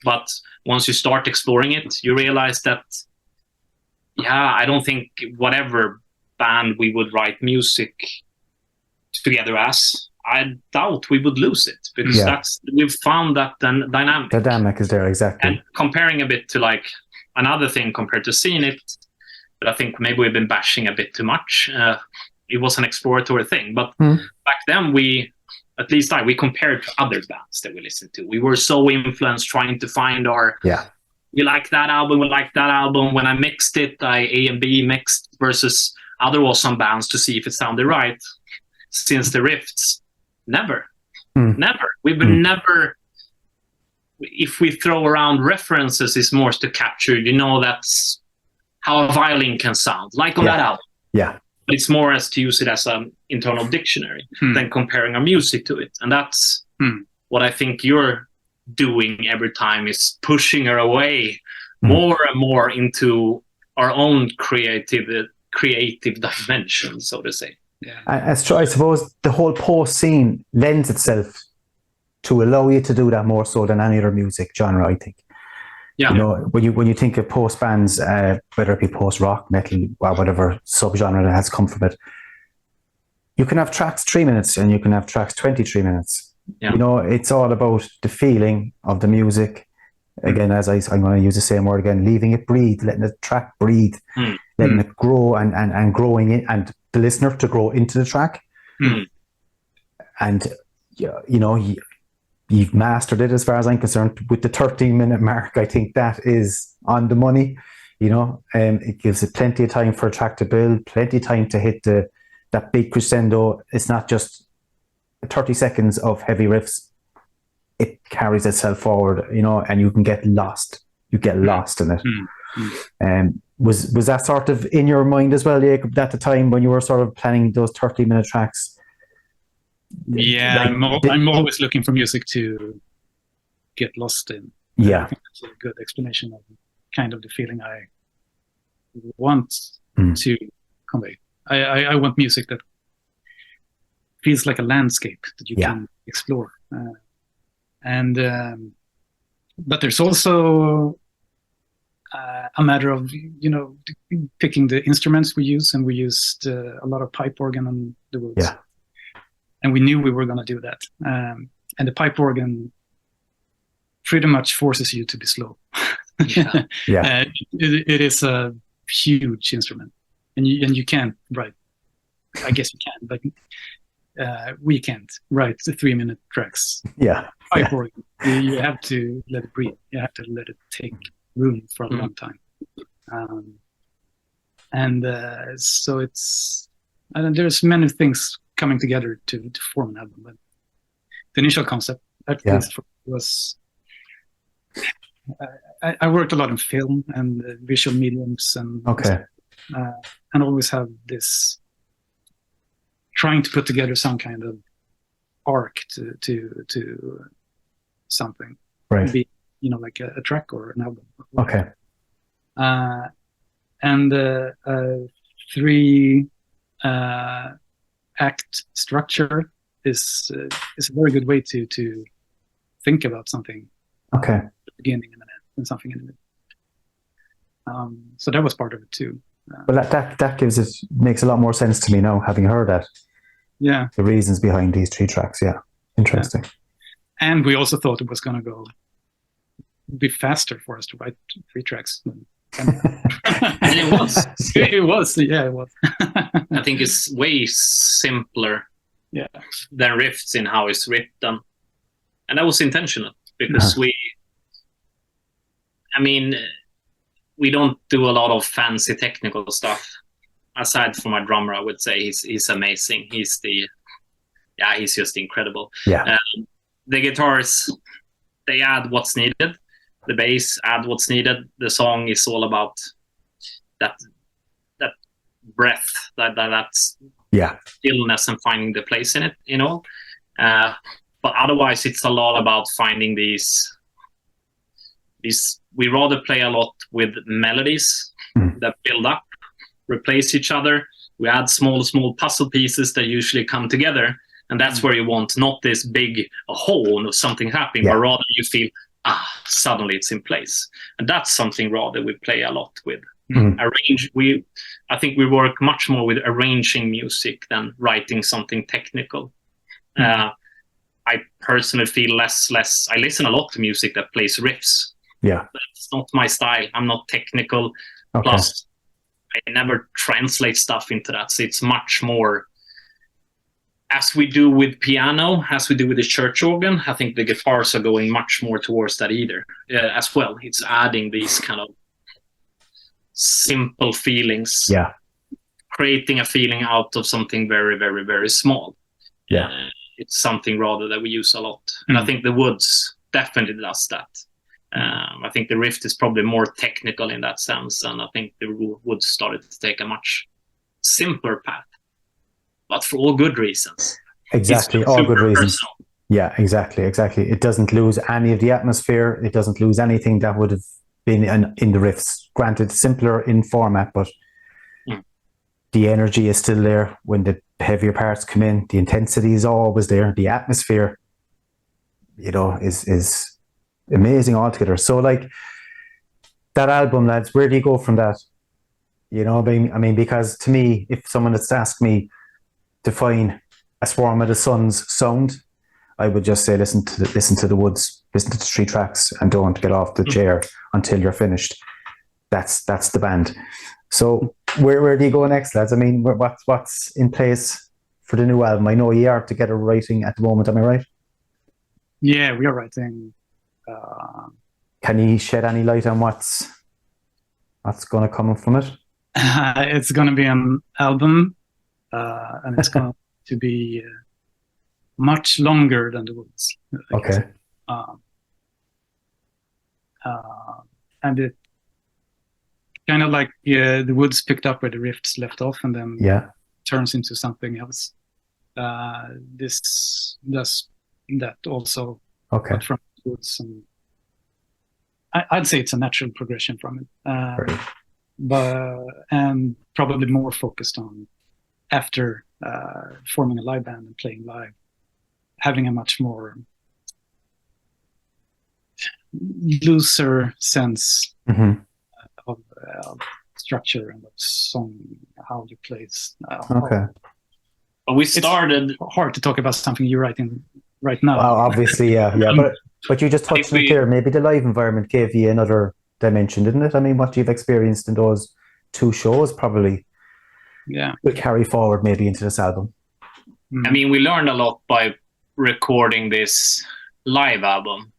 But once you start exploring it, you realize that, I don't think whatever band we would write music together as, I doubt we would lose it, because we've found that dynamic. The dynamic is there, exactly. And comparing a bit to like another thing compared to seeing it, but I think maybe we've been bashing a bit too much. It was an exploratory thing, but back then we compared to other bands that we listened to. We were so influenced trying to find our. We like that album. We like that album. When I mixed it, I A and B mixed versus other awesome bands to see if it sounded right. Since the Rifts, never. We've been never. If we throw around references, it's more to capture, that's how a violin can sound, like on that album. Yeah. But it's more as to use it as an internal dictionary than comparing our music to it. And that's what I think you're doing every time, is pushing her away more and more into our own creative dimension, so to say. Yeah. I suppose the whole post scene lends itself to allow you to do that more so than any other music genre, I think. Yeah. When you think of post bands, whether it be post rock, metal, or whatever subgenre that has come from it, you can have tracks 3 minutes and you can have tracks 23 minutes. Yeah. It's all about the feeling of the music. Again, I'm going to use the same word again, leaving it breathe, letting the track breathe, letting it grow and growing it, and the listener to grow into the track. And, you've mastered it as far as I'm concerned. With the 13-minute mark, I think that is on the money. It gives it plenty of time for a track to build, plenty of time to hit that big crescendo. It's not just 30 seconds of heavy riffs. It carries itself forward, and you can get lost. You get lost in it. Was that sort of in your mind as well, Jakob, at the time when you were sort of planning those 30-minute tracks? Yeah, I'm always looking for music to get lost in. Yeah. I think that's a good explanation of kind of the feeling I want to convey. I want music that feels like a landscape that you can explore. But there's also a matter of, picking the instruments we use, and we used a lot of pipe organ on the woods. Yeah. And we knew we were going to do that. And the pipe organ pretty much forces you to be slow. Yeah. It is a huge instrument, and you can't write. I guess you can, but we can't write 3-minute tracks. Yeah. Pipe organ. You have to let it breathe. You have to let it take room for a long time. So it's. There's many things coming together to form an album, but the initial concept at least was. I worked a lot in film and visual mediums, and always have this trying to put together some kind of arc to something, right? Be like a track or an album. Okay. And 3 act structure is a very good way to think about something. Okay. Beginning and an end, and something in the middle. So that was part of it too. Well, that makes a lot more sense to me now, having heard that. Yeah. The reasons behind these 3 tracks. Yeah. Interesting. Yeah. And we also thought it was going to be faster for us to write 3 tracks. And it was. It was. Yeah, it was. I think it's way simpler than riffs in how it's written. And that was intentional, because we don't do a lot of fancy technical stuff. Aside from our drummer, I would say he's amazing. He's just incredible. Yeah. The guitars, they add what's needed. The bass add what's needed. The song is all about that breath, that stillness, and finding the place in it, But otherwise, it's a lot about finding these. We rather play a lot with melodies that build up, replace each other. We add small puzzle pieces that usually come together, and that's where you want not this big horn or something happening, but rather you feel suddenly it's in place, and that's something rather we play a lot with. I think we work much more with arranging music than writing something technical. I personally feel less. I listen a lot to music that plays riffs. Yeah, that's not my style. I'm not technical. Okay. Plus, I never translate stuff into that. So it's much more, as we do with piano, as we do with the church organ. I think the guitars are going much more towards that as well. It's adding these kind of simple feelings. Yeah, creating a feeling out of something very, very, very small. Yeah. It's something rather that we use a lot. And I think the woods definitely does that. I think the rift is probably more technical in that sense, and I think the woods started to take a much simpler path, but for all good reasons. Exactly, all good reasons. Personal. Yeah, exactly. It doesn't lose any of the atmosphere. It doesn't lose anything that would have been in the riffs. Granted, simpler in format, but the energy is still there when the heavier parts come in. The intensity is always there. The atmosphere, is amazing altogether. So, like, that album, lads, where do you go from that? Because to me, if someone had asked me to define a Swarm of the Sun's sound, I would just say listen to the woods, listen to the 3 tracks, and don't get off the chair until you're finished. That's the band. So where do you go next, lads? What's in place for the new album? I know you are together writing at the moment. Am I right? Yeah, we are writing. Can you shed any light on what's going to come from it? It's going to be an album, and it's going to be much longer than the woods. Okay. And kind of like the woods picked up where the rifts left off, and then turns into something else. This does that also, but from woods, and I'd say it's a natural progression from it, but and probably more focused on after forming a live band and playing live, having a much more looser sense of structure and of song, how you play. But we started. It's hard to talk about something you're writing right now. Well, obviously, but you just touched on it there. Maybe the live environment gave you another dimension, didn't it? I mean, what you've experienced in those 2 shows probably will carry forward maybe into this album. I mean, we learned a lot by recording this live album.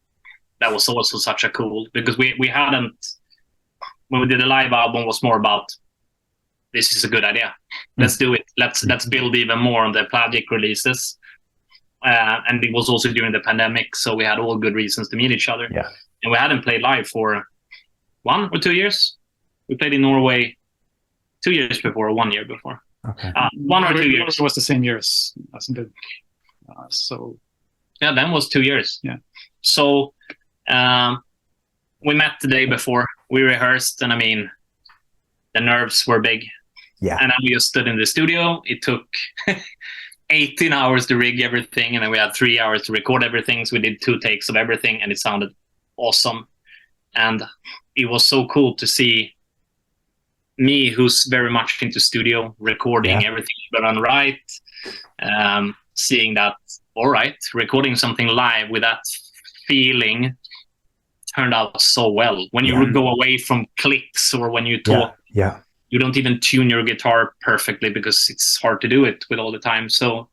That was also such a cool, because we hadn't, when we did the live album, was more about, this is a good idea. Let's do it. Let's build even more on the Plagic releases. And it was also during the pandemic, so we had all good reasons to meet each other. Yeah. And we hadn't played live for 1 or 2 years. We played in Norway 2 years before, or 1 year before. 1 or 2 years. It was the same year as the so. Yeah, then was 2 years. Yeah. So we met the day before. We rehearsed, and I mean, the nerves were big. Yeah. And then we just stood in the studio. It took 18 hours to rig everything, and then we had 3 hours to record everything. So we did 2 takes of everything, and it sounded awesome. And it was so cool to see me, who's very much into studio recording everything done right, seeing that, all right, recording something live with that feeling turned out so well. When you go away from clicks, or when you talk, you don't even tune your guitar perfectly because it's hard to do it with all the time. So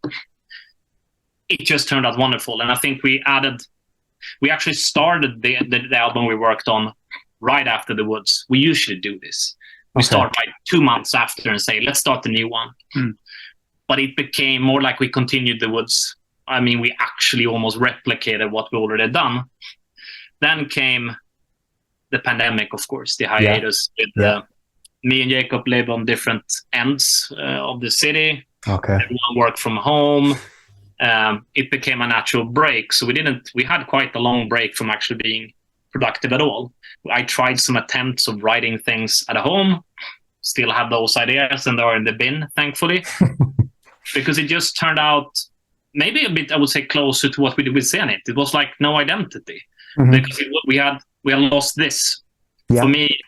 it just turned out wonderful. And I think we actually started the album we worked on right after The Woods. We usually do this. We start like 2 months after and say, let's start the new one. But it became more like we continued The Woods. I mean, we actually almost replicated what we already done. Then came the pandemic, of course, the hiatus. Me and Jakob live on different ends of the city. Everyone worked from home. It became a natural break. So we had quite a long break from actually being productive at all. I tried some attempts of writing things at home, still have those ideas, and they're in the bin, thankfully, because it just turned out maybe a bit, I would say, closer to what we did with Zenit. It was like no identity, because we had lost this. For me,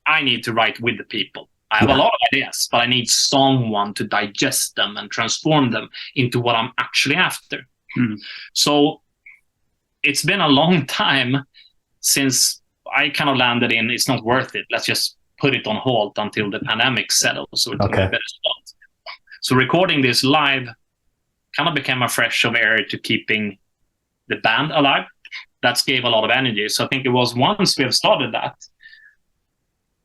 I need to write with the people. I have a lot of ideas, but I need someone to digest them and transform them into what I'm actually after. So it's been a long time since I kind of landed in, it's not worth it. Let's just put it on hold until the pandemic settles, so it's in a better spot. So recording this live kind of became a fresh of air to keeping the band alive. That gave a lot of energy. So I think it was once we have started that,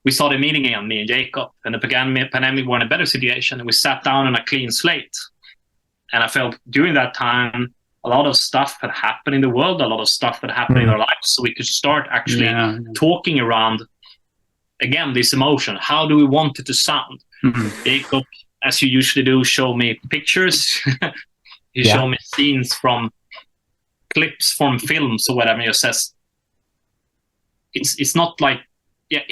we started meeting again, me and Jakob, and the pandemic were in a better situation, and we sat down on a clean slate. And I felt during that time, a lot of stuff had happened in the world, a lot of stuff had happened in our lives, so we could start actually talking around, again, this emotion. How do we want it to sound? Jakob, as you usually do, show me pictures. You show me scenes from clips from films or whatever. You says, it's not like,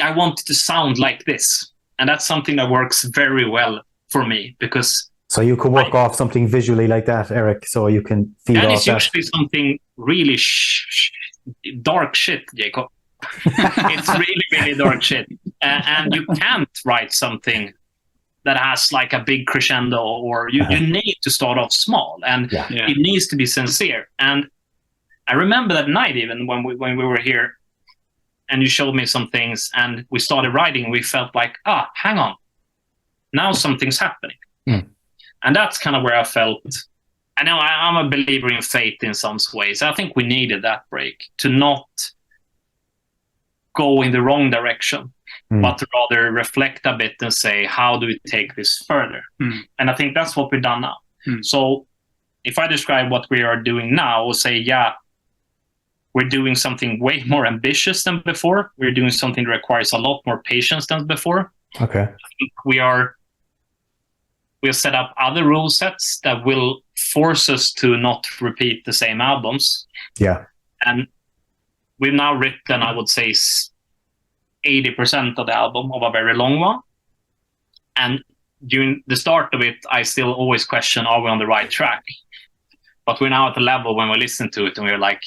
I want it to sound like this. And that's something that works very well for me, because... So you can work off something visually like that, Erik, so you can feed off that. And it's usually something really dark shit, Jakob. It's really, really dark shit. And you can't write something that has like a big crescendo, or you need to start off small, and it needs to be sincere. And I remember that night, even when we were here, and you showed me some things, and we started writing, we felt like, hang on, now something's happening. And that's kind of where I felt, I know I'm a believer in fate in some ways. I think we needed that break to not go in the wrong direction, but to rather reflect a bit and say, how do we take this further? And I think that's what we've done now. So if I describe what we are doing now, we'll say, we're doing something way more ambitious than before. We're doing something that requires a lot more patience than before. Okay. I think we'll set up other rule sets that will force us to not repeat the same albums. Yeah. And we've now written, I would say, 80% of the album of a very long one. And during the start of it, I still always question, are we on the right track? But we're now at the level when we listen to it and we're like,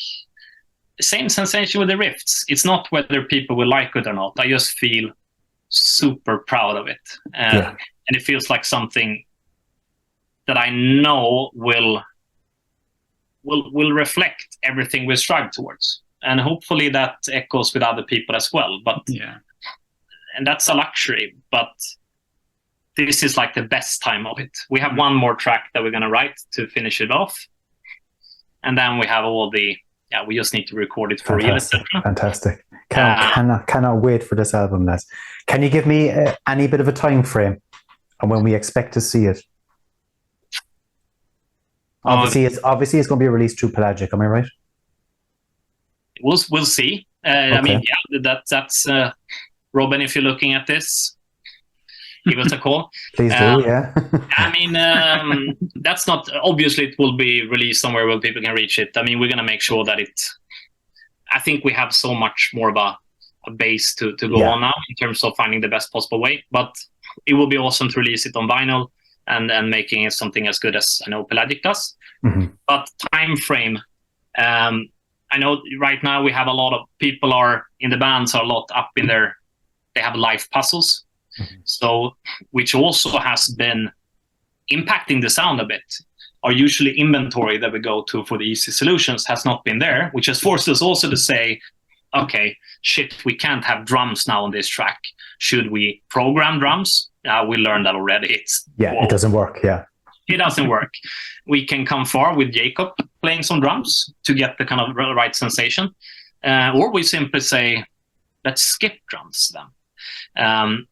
same sensation with the riffs. It's not whether people will like it or not. I just feel super proud of it. And it feels like something that I know will reflect everything we strive towards. And hopefully that echoes with other people as well. But and that's a luxury. But this is like the best time of it. We have one more track that we're going to write to finish it off. And then we have all the, we just need to record it for real, etc. Fantastic. Cannot wait for this album, lads. Can you give me any bit of a time frame on when we expect to see it? Obviously, it's going to be released through Pelagic. Am I right? We'll see. I mean, that's Robin. If you're looking at this, give us a call. Please do. Yeah. I mean, that's not obviously. It will be released somewhere where people can reach it. I mean, we're going to make sure that it. I think we have so much more of a base to go on now in terms of finding the best possible way. But it will be awesome to release it on vinyl and making it something as good as I know Pelagic does. Mm-hmm. But time frame. I know right now we have a lot of people in the bands are a lot up in they have live puzzles. Mm-hmm. So, which also has been impacting the sound a bit. Our usually inventory that we go to for the easy solutions has not been there, which has forced us also to say, okay, shit, we can't have drums now on this track. Should we program drums? We learned that already. It doesn't work. Yeah. It doesn't work. We can come far with Jakob playing some drums to get the kind of right sensation. Or we simply say, let's skip drums then.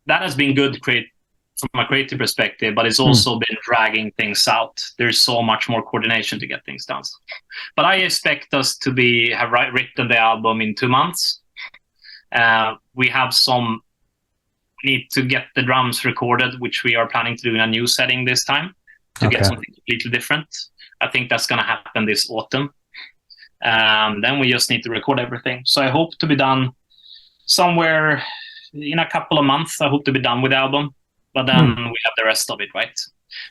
That has been good from a creative perspective, but it's also been dragging things out. There's so much more coordination to get things done. But I expect us to have written the album in 2 months. We need to get the drums recorded, which we are planning to do in a new setting this time to get something completely different. I think that's going to happen this autumn. Then we just need to record everything. So I hope to be done somewhere in a couple of months. I hope to be done with the album, but then we have the rest of it, right?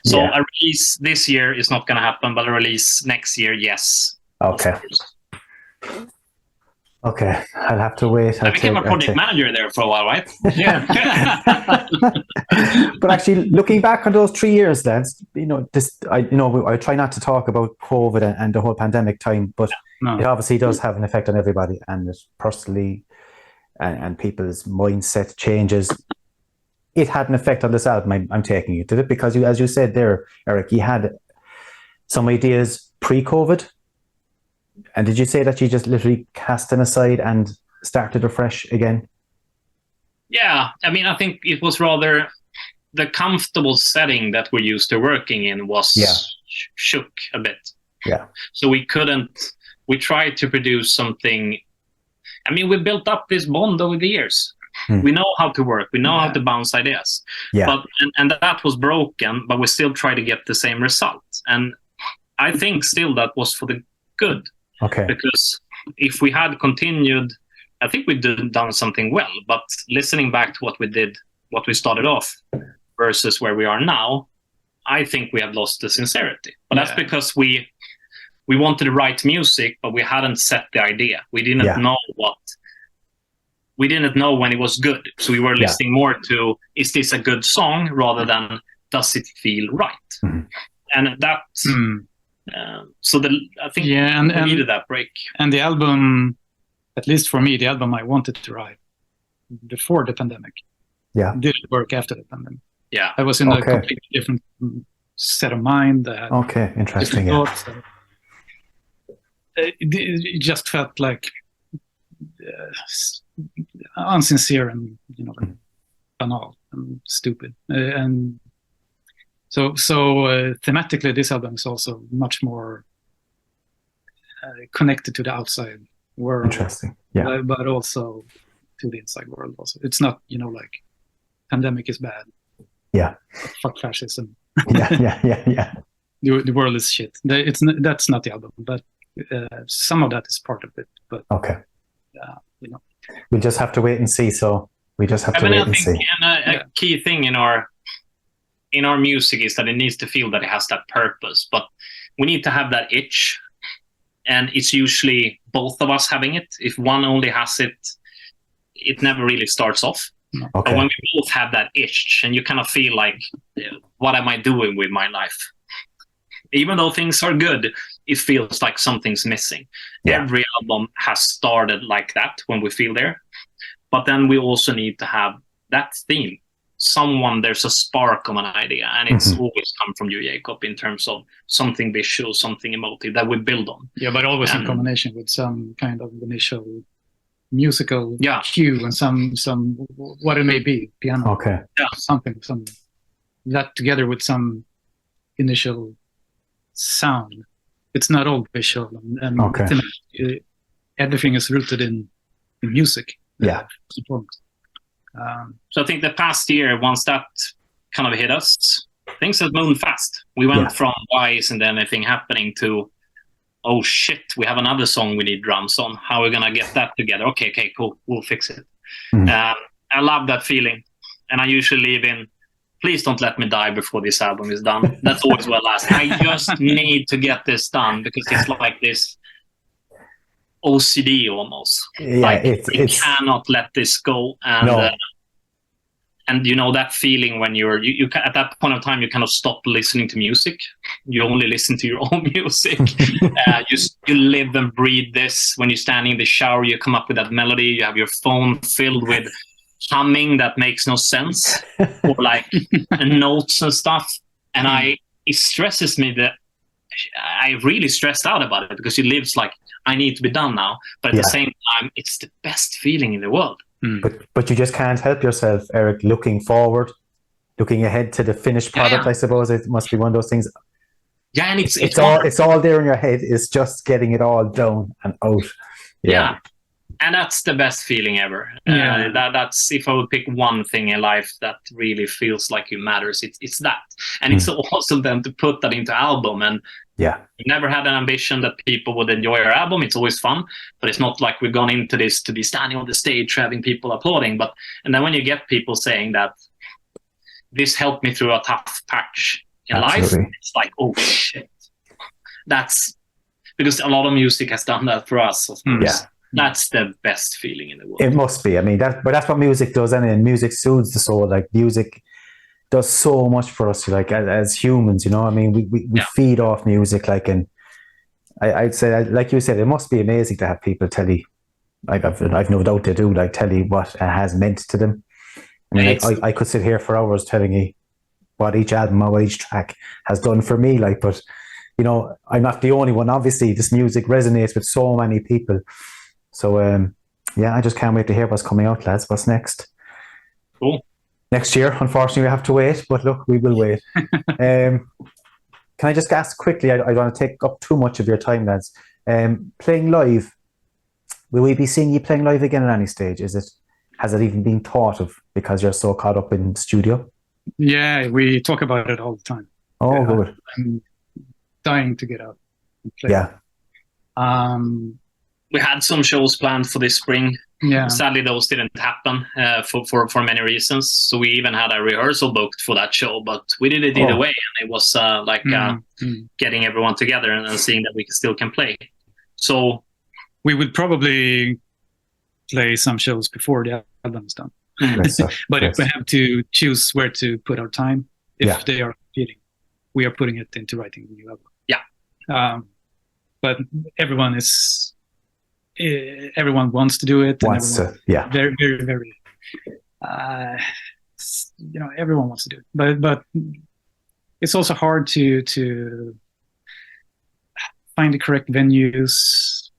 So a release this year is not going to happen, but a release next year, yes. Okay, I'll have to wait. I became a project manager there for a while, right? Yeah. But actually, looking back on those 3 years, lads, I try not to talk about COVID and the whole pandemic time, but it obviously does have an effect on everybody, and it personally, and people's mindset changes. It had an effect on this album. I'm taking it, did it? Because as you said there, Erik, you had some ideas pre-COVID. And did you say that you just literally cast them aside and started afresh again? Yeah, I mean, I think it was rather the comfortable setting that we're used to working in was shook a bit. Yeah. So we tried to produce something. I mean, we built up this bond over the years. We know how to work. We know how to bounce ideas. Yeah. But and that was broken, but we still try to get the same result. And I think still that was for the good. Okay. Because if we had continued, I think we'd done something well. But listening back to what we did, what we started off versus where we are now, I think we have lost the sincerity. But that's because we wanted to write music, but we hadn't set the idea. We didn't know we didn't know when it was good. So we were listening more to, is this a good song rather than does it feel right? Mm-hmm. And that, I think we needed that break. And the album, at least for me, the album I wanted to write before the pandemic, didn't work after the pandemic. Yeah. I was in a completely different set of mind. Interesting. Thoughts. It just felt like unsincere and banal and stupid, and so thematically this album is also much more connected to the outside world. Interesting. Yeah. But also to the inside world also. It's not, like pandemic is bad. Yeah. Fuck fascism. Yeah. The world is shit. That's not the album, but some of that is part of it. But okay. We'll just have to wait and see. So we just have to wait and see. And a key thing in our music is that it needs to feel that it has that purpose, but we need to have that itch, and it's usually both of us having it. If one only has it, it never really starts off. Okay. But when we both have that itch, and you kind of feel like, what am I doing with my life? Even though things are good, it feels like something's missing. Yeah. Every album has started like that when we feel there. But then we also need to have that theme. There's a spark of an idea, and it's always come from you, Jakob, in terms of something visual, something emotive that we build on. Yeah, but always in combination with some kind of initial musical cue and some what it may be, piano. Okay. Yeah, something that together with some initial sound. It's not all visual, and everything is rooted in music. Yeah. So I think the past year, once that kind of hit us, things have moved fast. We went from why isn't anything happening to, oh shit, we have another song we need drums on. How are we gonna get that together? Okay, cool, we'll fix it. I love that feeling, and I usually leave in, please don't let me die before this album is done. That's always what I ask. I just need to get this done, because it's like this OCD almost. Yeah, like you cannot let this go. And and that feeling when you at that point of time, you kind of stop listening to music. You only listen to your own music. You live and breathe this. When you're standing in the shower, you come up with that melody. You have your phone filled with humming that makes no sense, or like notes and stuff. And it stresses me that I really stressed out about it, because it lives like, I need to be done now. But at the same time, it's the best feeling in the world. But you just can't help yourself, Erik, looking forward, looking ahead to the finished product. I suppose it must be one of those things. Yeah, and it's all there in your head. It's just getting it all down and out. Yeah. And that's the best feeling ever. That's, if I would pick one thing in life that really feels like it matters, it's that. And it's awesome then to put that into album. And we never had an ambition that people would enjoy our album. It's always fun, but it's not like we've gone into this to be standing on the stage having people applauding. And then when you get people saying that this helped me through a tough patch in life, it's like, oh shit. That's because a lot of music has done that for us, of course. That's the best feeling in the world. It must be. I mean, but that's what music does, and music soothes the soul. Like, music does so much for us, like as humans. I mean, we feed off music. Like, and I'd say, like you said, it must be amazing to have people tell you. Like, I've no doubt they do. Like, tell you what it has meant to them. I mean, I could sit here for hours telling you what each album or what each track has done for me. Like, but I'm not the only one. Obviously, this music resonates with so many people. So, I just can't wait to hear what's coming out, lads. What's next? Cool. Next year, unfortunately, we have to wait. But look, we will wait. Can I just ask quickly? I don't want to take up too much of your time, lads. Playing live, will we be seeing you playing live again at any stage? Has it even been thought of, because you're so caught up in studio? Yeah, we talk about it all the time. Oh, good. I'm dying to get out and play. Yeah. We had some shows planned for this spring. Yeah. Sadly, those didn't happen for many reasons. So we even had a rehearsal booked for that show, but we did it either way. And it was getting everyone together and seeing that we still can play. So we would probably play some shows before the album is done. But if we have to choose where to put our time, if they are competing, we are putting it into writing the new album. Yeah. But everyone wants to do it. Very, very, very. Everyone wants to do it, but it's also hard to find the correct venues,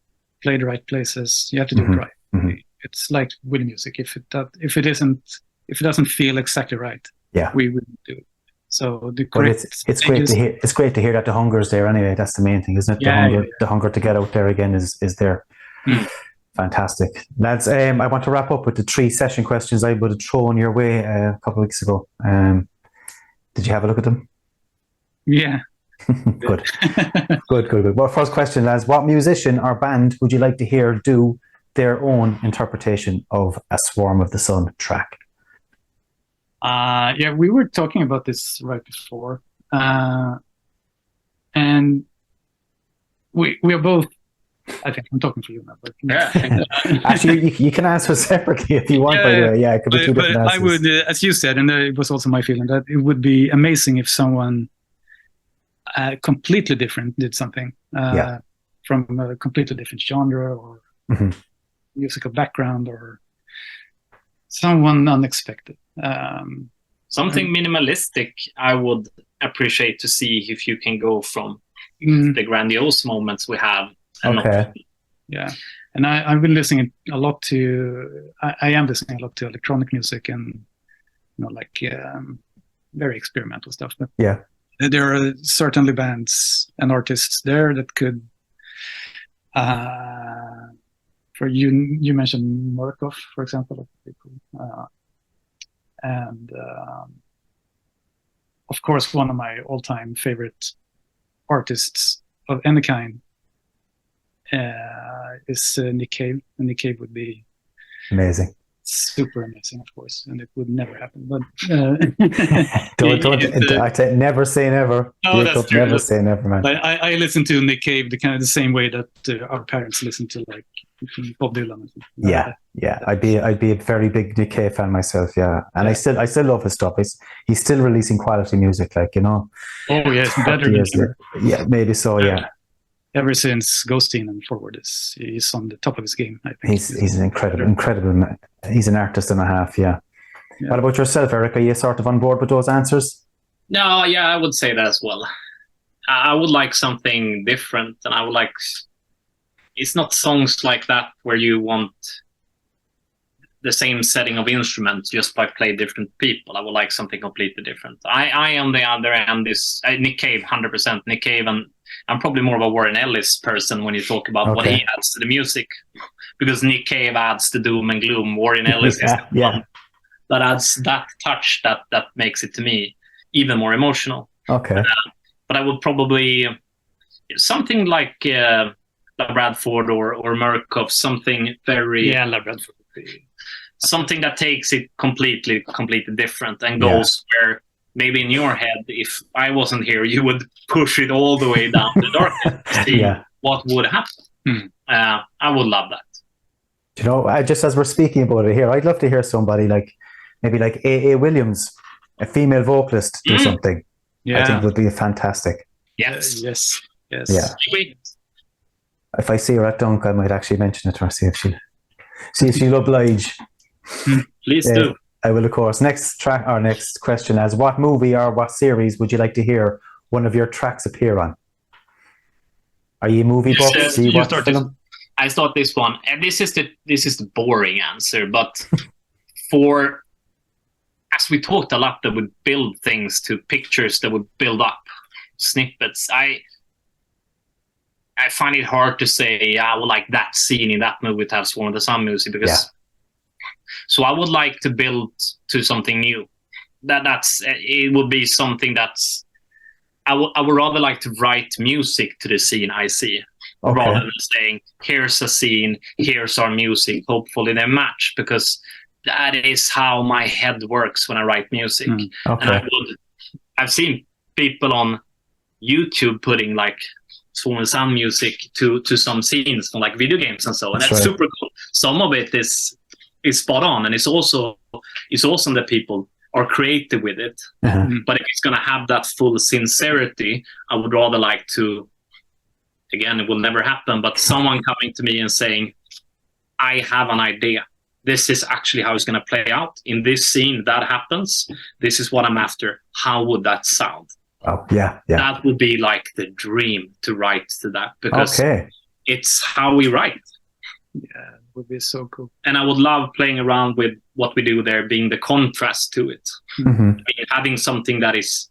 play the right places. You have to do it right. Mm-hmm. It's like with music. If it doesn't feel exactly right, we wouldn't do it. So the But correct it's great to hear. It's great to hear that the hunger is there anyway. That's the main thing, isn't it? The hunger to get out there again is there. Fantastic, lads. I want to wrap up with the 3 session questions I would have thrown your way a couple of weeks ago. Did you have a look at them? Yeah. Good. Good. Well, first question, lads. What musician or band would you like to hear do their own interpretation of a Swarm of the Sun track? Yeah, we were talking about this right before, and we are both. I think I'm talking for you now, but actually, you can answer separately if you want. By the way, yeah, it could be 2 different answers. I would, as you said, and it was also my feeling that it would be amazing if someone completely different did something from a completely different genre or musical background or someone unexpected. Something minimalistic. I would appreciate to see if you can go from the grandiose moments we have. Yeah, and I've been listening a lot to. I am listening a lot to electronic music and like very experimental stuff. But there are certainly bands and artists there that could. For you mentioned Murkoff, for example, and of course one of my all-time favorite artists of any kind is Nick Cave. And Nick Cave would be amazing, super amazing, of course, and it would never happen. But I say never say never. No, that's true. Never say never, man. I listen to Nick Cave the same way that our parents listen to like Bob Dylan. Yeah. I'd be a very big Nick Cave fan myself. Yeah, and I still love his stuff. He's still releasing quality music, like Oh yeah, it's better than ever. Yeah, maybe so. Yeah. Ever since Ghosteen and forward, he's on the top of his game. I think he's an incredible man. He's an artist and a half. Yeah. What about yourself, Erik? Are you sort of on board with those answers? No, yeah, I would say that as well. I would like something different, and I would like. It's not songs like that where you want the same setting of instruments just by play different people. I would like something completely different. I on the other end is Nick Cave, 100%. Nick Cave, and I'm probably more of a Warren Ellis person when you talk about what he adds to the music, because Nick Cave adds the doom and gloom. Warren Ellis is the one that adds that touch that makes it to me even more emotional. Okay, but I would probably something like Bradford or Murkoff, something very Bradford. Something that takes it completely different and goes where maybe in your head, if I wasn't here, you would push it all the way down the darkness to see what would happen. I would love that. Just as we're speaking about it here, I'd love to hear somebody maybe like A.A. Williams, a female vocalist, do something. I think would be fantastic. Yes. Yeah. If I see her at Dunk, I might actually mention it to her, see if she'll oblige. Please do. I will, of course. Next question is: what movie or what series would you like to hear one of your tracks appear on? Are you movie buffs? Do you watch film? I start this one, and this is the boring answer, but as we talked a lot, that would build things to pictures that would build up snippets. I find it hard to say, I would like that scene in that movie to have Swarm of the Sun music, because so I would like to build to something new. It would be something that's I would rather like to write music to the scene I see, rather than saying, here's a scene, here's our music, hopefully they match, because that is how my head works when I write music. And I've seen people on YouTube putting like Swarm of the Sun music to some scenes from like video games and so on. That's super cool. Some of it is spot on, and it's awesome that people are creative with it. But if it's going to have that full sincerity, I would rather like to, again, it will never happen, but someone coming to me and saying, I have an idea. This is actually how it's going to play out. In this scene, that happens. This is what I'm after. How would that sound? Oh, yeah. That would be like the dream to write to that, because it's how we write. Yeah, it would be so cool. And I would love playing around with what we do there, being the contrast to it. I mean, having something that is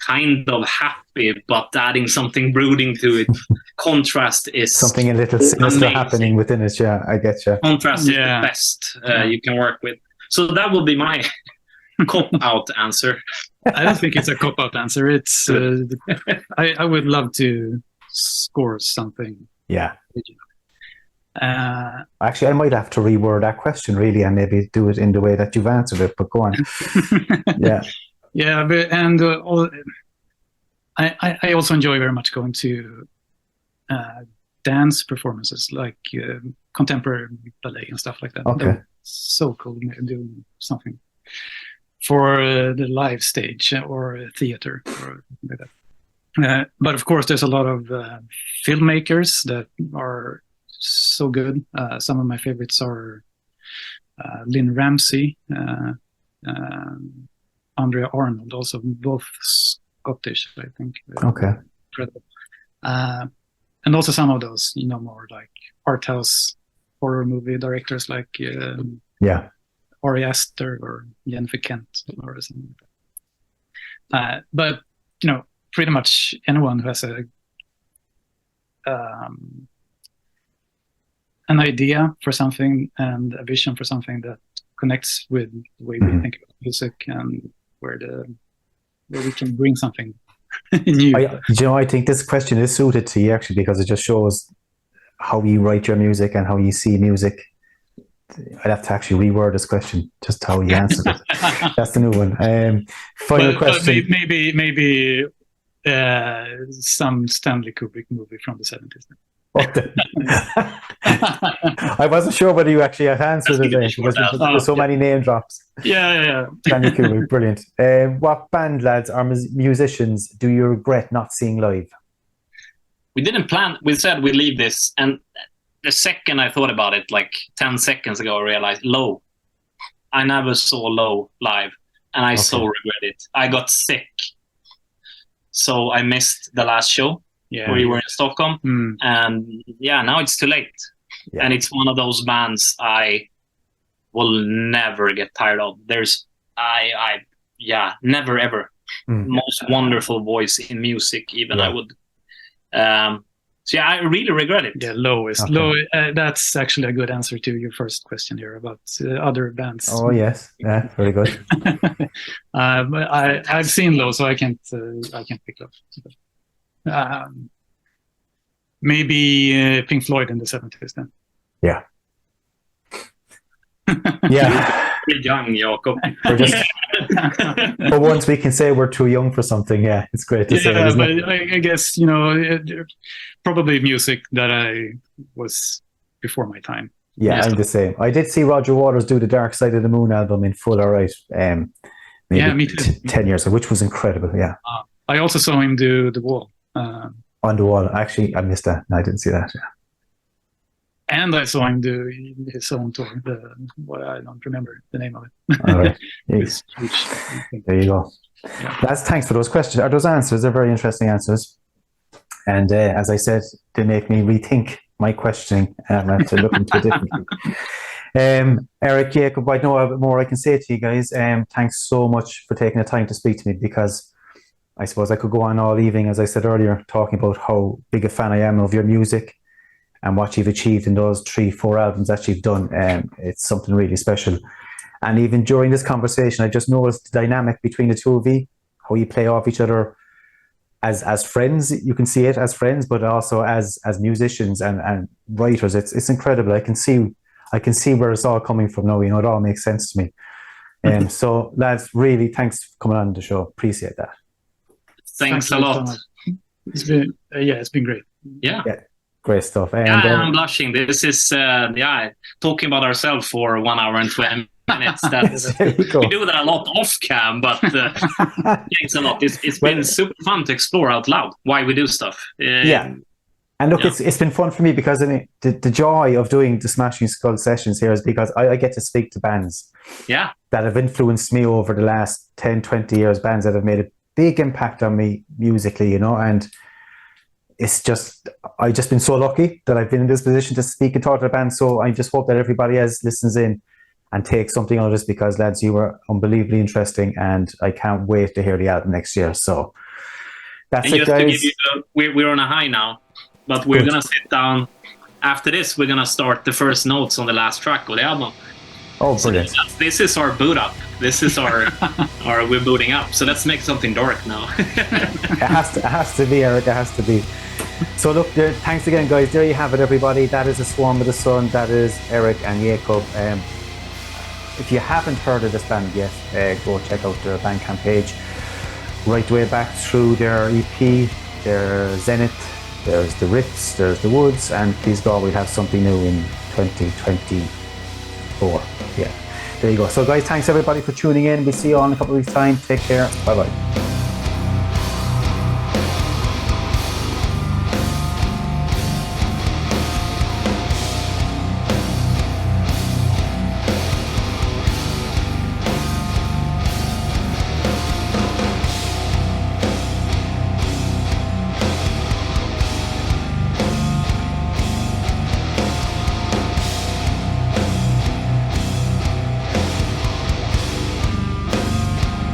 kind of happy, but adding something brooding to it. Contrast is something a little sinister happening within it. Yeah, I get you. Contrast is the best you can work with. So that will be my cop-out answer. I don't think it's a cop-out answer. It's I would love to score something. Yeah. Actually, I might have to reword that question really, and maybe do it in the way that you've answered it. But go on. Yeah. Yeah, but I also enjoy very much going to dance performances, like contemporary ballet and stuff like that. Okay. So cool doing something for the live stage or theater or like that. But of course, there's a lot of filmmakers that are so good. Some of my favorites are Lynn Ramsey, Andrea Arnold, also both Scottish, I think. Okay. Incredible. And also some of those, more like art house horror movie directors like Ari Aster or Jennifer Kent or something like that. But, pretty much anyone who has an idea for something and a vision for something that connects with the way we think about music and where we can bring something new. I think this question is suited to you actually, because it just shows how you write your music and how you see music. I'd have to actually reword this question, just how you answered it. That's the new one. Final question. Maybe some Stanley Kubrick movie from the 70s. I wasn't sure whether you actually had answered it because there's so many name drops. Yeah. Stanley Kubrick, brilliant. What band, lads, or musicians do you regret not seeing live? We didn't plan. We said we'd leave this, and the second I thought about it, like 10 seconds ago, I realized Low. I never saw Low live, and I so regret it. I got sick, so I missed the last show. Yeah. Where you were in Stockholm, and now it's too late. Yeah. And it's one of those bands I will never get tired of. There's, never ever. Most wonderful voice in music, even I would. I really regret it. Yeah, Low is Low. That's actually a good answer to your first question here about other bands. Oh yes, yeah, very good. But I've seen Low, so I can't pick Low. Maybe Pink Floyd in the 70s then. Yeah. Yeah. Pretty young, Jakob. But once we can say we're too young for something, it's great to say. But I guess, probably music that I was before my time. Yeah, I'm the same. I did see Roger Waters do the Dark Side of the Moon album in full, all right. Me too. 10 years ago, which was incredible, yeah. I also saw him do The Wall. On the Wall. Actually, I missed that. No, I didn't see that. Yeah. And I saw him do his own tour. I don't remember the name of it. All right. It's huge. There you go. Yeah. Lads, thanks for those questions. Those answers are very interesting answers. And as I said, they make me rethink my questioning and I have to look into it differently. Erik, Jakob, I know a bit more I can say to you guys. Thanks so much for taking the time to speak to me, because I suppose I could go on all evening, as I said earlier, talking about how big a fan I am of your music and what you've achieved in those 3-4 albums that you've done. It's something really special. And even during this conversation, I just noticed the dynamic between the two of you, how you play off each other as friends. You can see it as friends, but also as musicians and writers. It's incredible. I can see where it's all coming from now. It all makes sense to me. So lads, really thanks for coming on the show. Appreciate that. Thanks a lot. So it's been great. Yeah. Great stuff. And, I'm blushing. This is talking about ourselves for 1 hour and 20 minutes. We do that a lot off cam, but thanks a lot. It's been super fun to explore out loud why we do stuff. And look, it's been fun for me because the joy of doing the Smashing Skull sessions here is because I get to speak to bands that have influenced me over the last 10, 20 years, bands that have made a big impact on me musically, and it's just, I've just been so lucky that I've been in this position to speak and talk to the band. So I just hope that everybody else listens in and takes something out of this, because lads, you were unbelievably interesting and I can't wait to hear the album next year. So That's and it, just to guys. give you, we're on a high now, but we're gonna sit down. After this, we're gonna start the first notes on the last track of the album. Oh, brilliant! So this is our boot up. This is our we're booting up. So let's make something dark now. It has to be, Eric. It has to be. So look, thanks again, guys. There you have it, everybody. That is A Swarm of the Sun. That is Erik and Jakob. If you haven't heard of this band yet, go check out their Bandcamp page. Right the way back through their EP, their Zenith, there's the Riffs, there's the Woods, and please God, we'll have something new in 2024. Yeah, there you go. So guys, thanks everybody for tuning in. We'll see you all in a couple of weeks' time. Take care. Bye-bye.